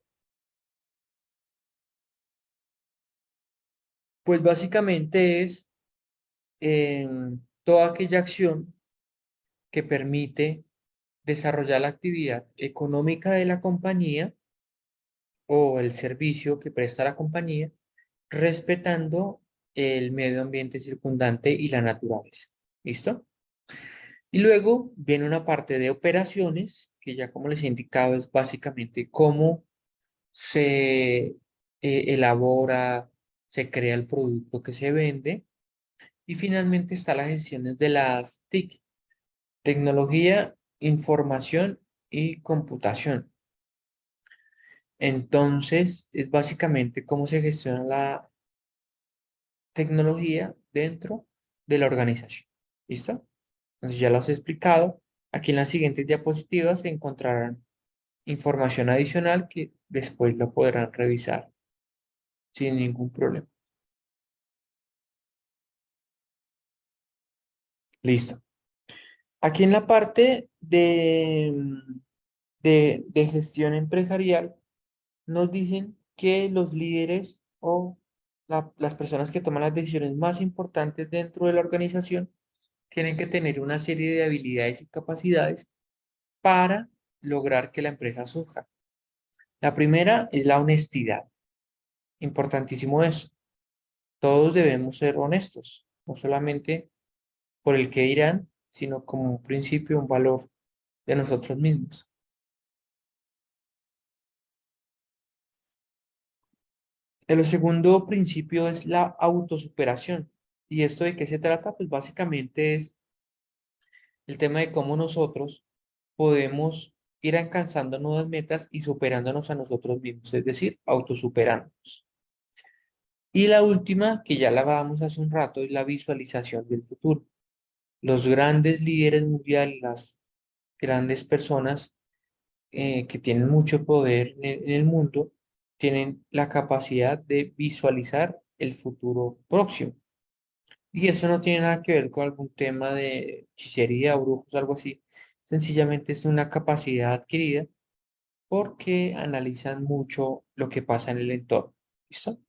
Pues básicamente es toda aquella acción que permite desarrollar la actividad económica de la compañía o el servicio que presta la compañía, respetando el medio ambiente circundante y la naturaleza. ¿Listo? Y luego viene una parte de operaciones, que ya como les he indicado es básicamente cómo se elabora, se crea el producto que se vende. Y finalmente está las gestiones de las TIC, tecnología, información y computación. Entonces, es básicamente cómo se gestiona la tecnología dentro de la organización. ¿Listo? Entonces, ya los he explicado. Aquí en las siguientes diapositivas se encontrarán información adicional que después lo podrán revisar sin ningún problema. Listo. Aquí en la parte de gestión empresarial, nos dicen que los líderes o las personas que toman las decisiones más importantes dentro de la organización tienen que tener una serie de habilidades y capacidades para lograr que la empresa surja. La primera es la honestidad. Importantísimo eso. Todos debemos ser honestos, no solamente por el que dirán, sino como un principio, un valor de nosotros mismos. El segundo principio es la autosuperación. ¿Y esto de qué se trata? Pues básicamente es el tema de cómo nosotros podemos ir alcanzando nuevas metas y superándonos a nosotros mismos, es decir, autosuperándonos. Y la última, que ya la hablábamos hace un rato, es la visualización del futuro. Los grandes líderes mundiales, las grandes personas que tienen mucho poder en el mundo, tienen la capacidad de visualizar el futuro próximo. Y eso no tiene nada que ver con algún tema de hechicería, brujos, algo así. Sencillamente es una capacidad adquirida porque analizan mucho lo que pasa en el entorno. ¿Listo?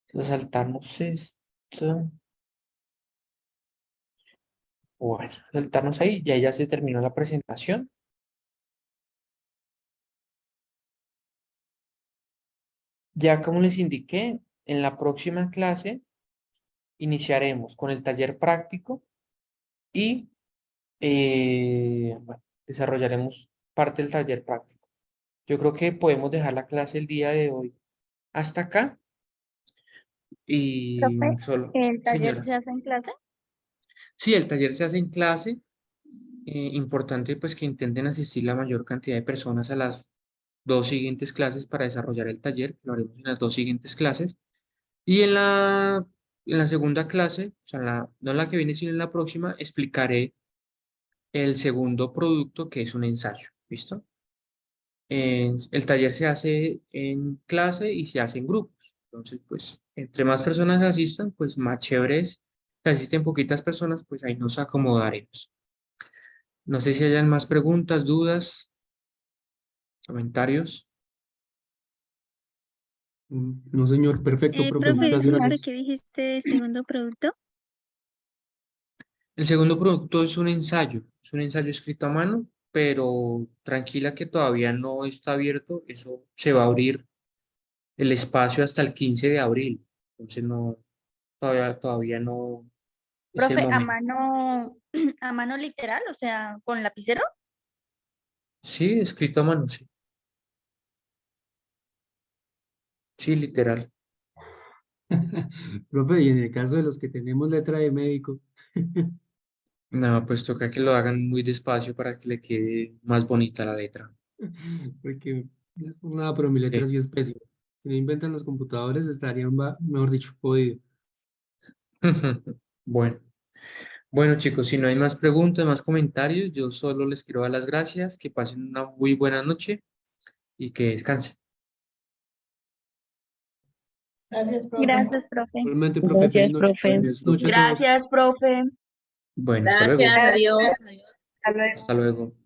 Entonces, saltarnos esto. Bueno, saltarnos ahí. Ya se terminó la presentación. Ya como les indiqué, en la próxima clase iniciaremos con el taller práctico y bueno, desarrollaremos parte del taller práctico. Yo creo que podemos dejar la clase el día de hoy hasta acá y Profe, solo, ¿el taller señora. se hace en clase? Sí, el taller se hace en clase. Importante pues que intenten asistir la mayor cantidad de personas a las dos siguientes clases para desarrollar el taller. Lo haremos en las dos siguientes clases. Y en la segunda clase, o sea, no la que viene, sino en la próxima, explicaré el segundo producto que es un ensayo. ¿Listo? El taller se hace en clase y se hace en grupos. Entonces, pues, entre más personas asistan, pues más chévere es. Si asisten poquitas personas, pues ahí nos acomodaremos. No sé si hayan más preguntas, dudas, comentarios. No, señor, perfecto, profe, Profe, muchas disculpe, gracias. ¿qué dijiste el segundo producto? El segundo producto es un ensayo escrito a mano, pero tranquila que todavía no está abierto, eso se va a abrir el espacio hasta el 15 de abril, entonces no, todavía no es el Profe, a momento. mano, a mano literal, o sea, con lapicero. Sí, escrito a mano, sí, sí, literal. Profe, y en el caso de los que tenemos letra de médico, No, pues toca que lo hagan muy despacio para que le quede más bonita la letra. porque no es por nada, pero mi letra Sí. sí es pésima. Si no inventan los computadores, estarían, mejor dicho, jodidos. Bueno, bueno chicos, si no hay más preguntas, más comentarios, yo solo les quiero dar las gracias, que pasen una muy buena noche y que descansen. Gracias, profe. Gracias, profe. Igualmente, profe, feliz Gracias, noche. profe. Feliz noche a todos. Gracias, profe. Bueno, hasta luego. Gracias, adiós. Hasta luego.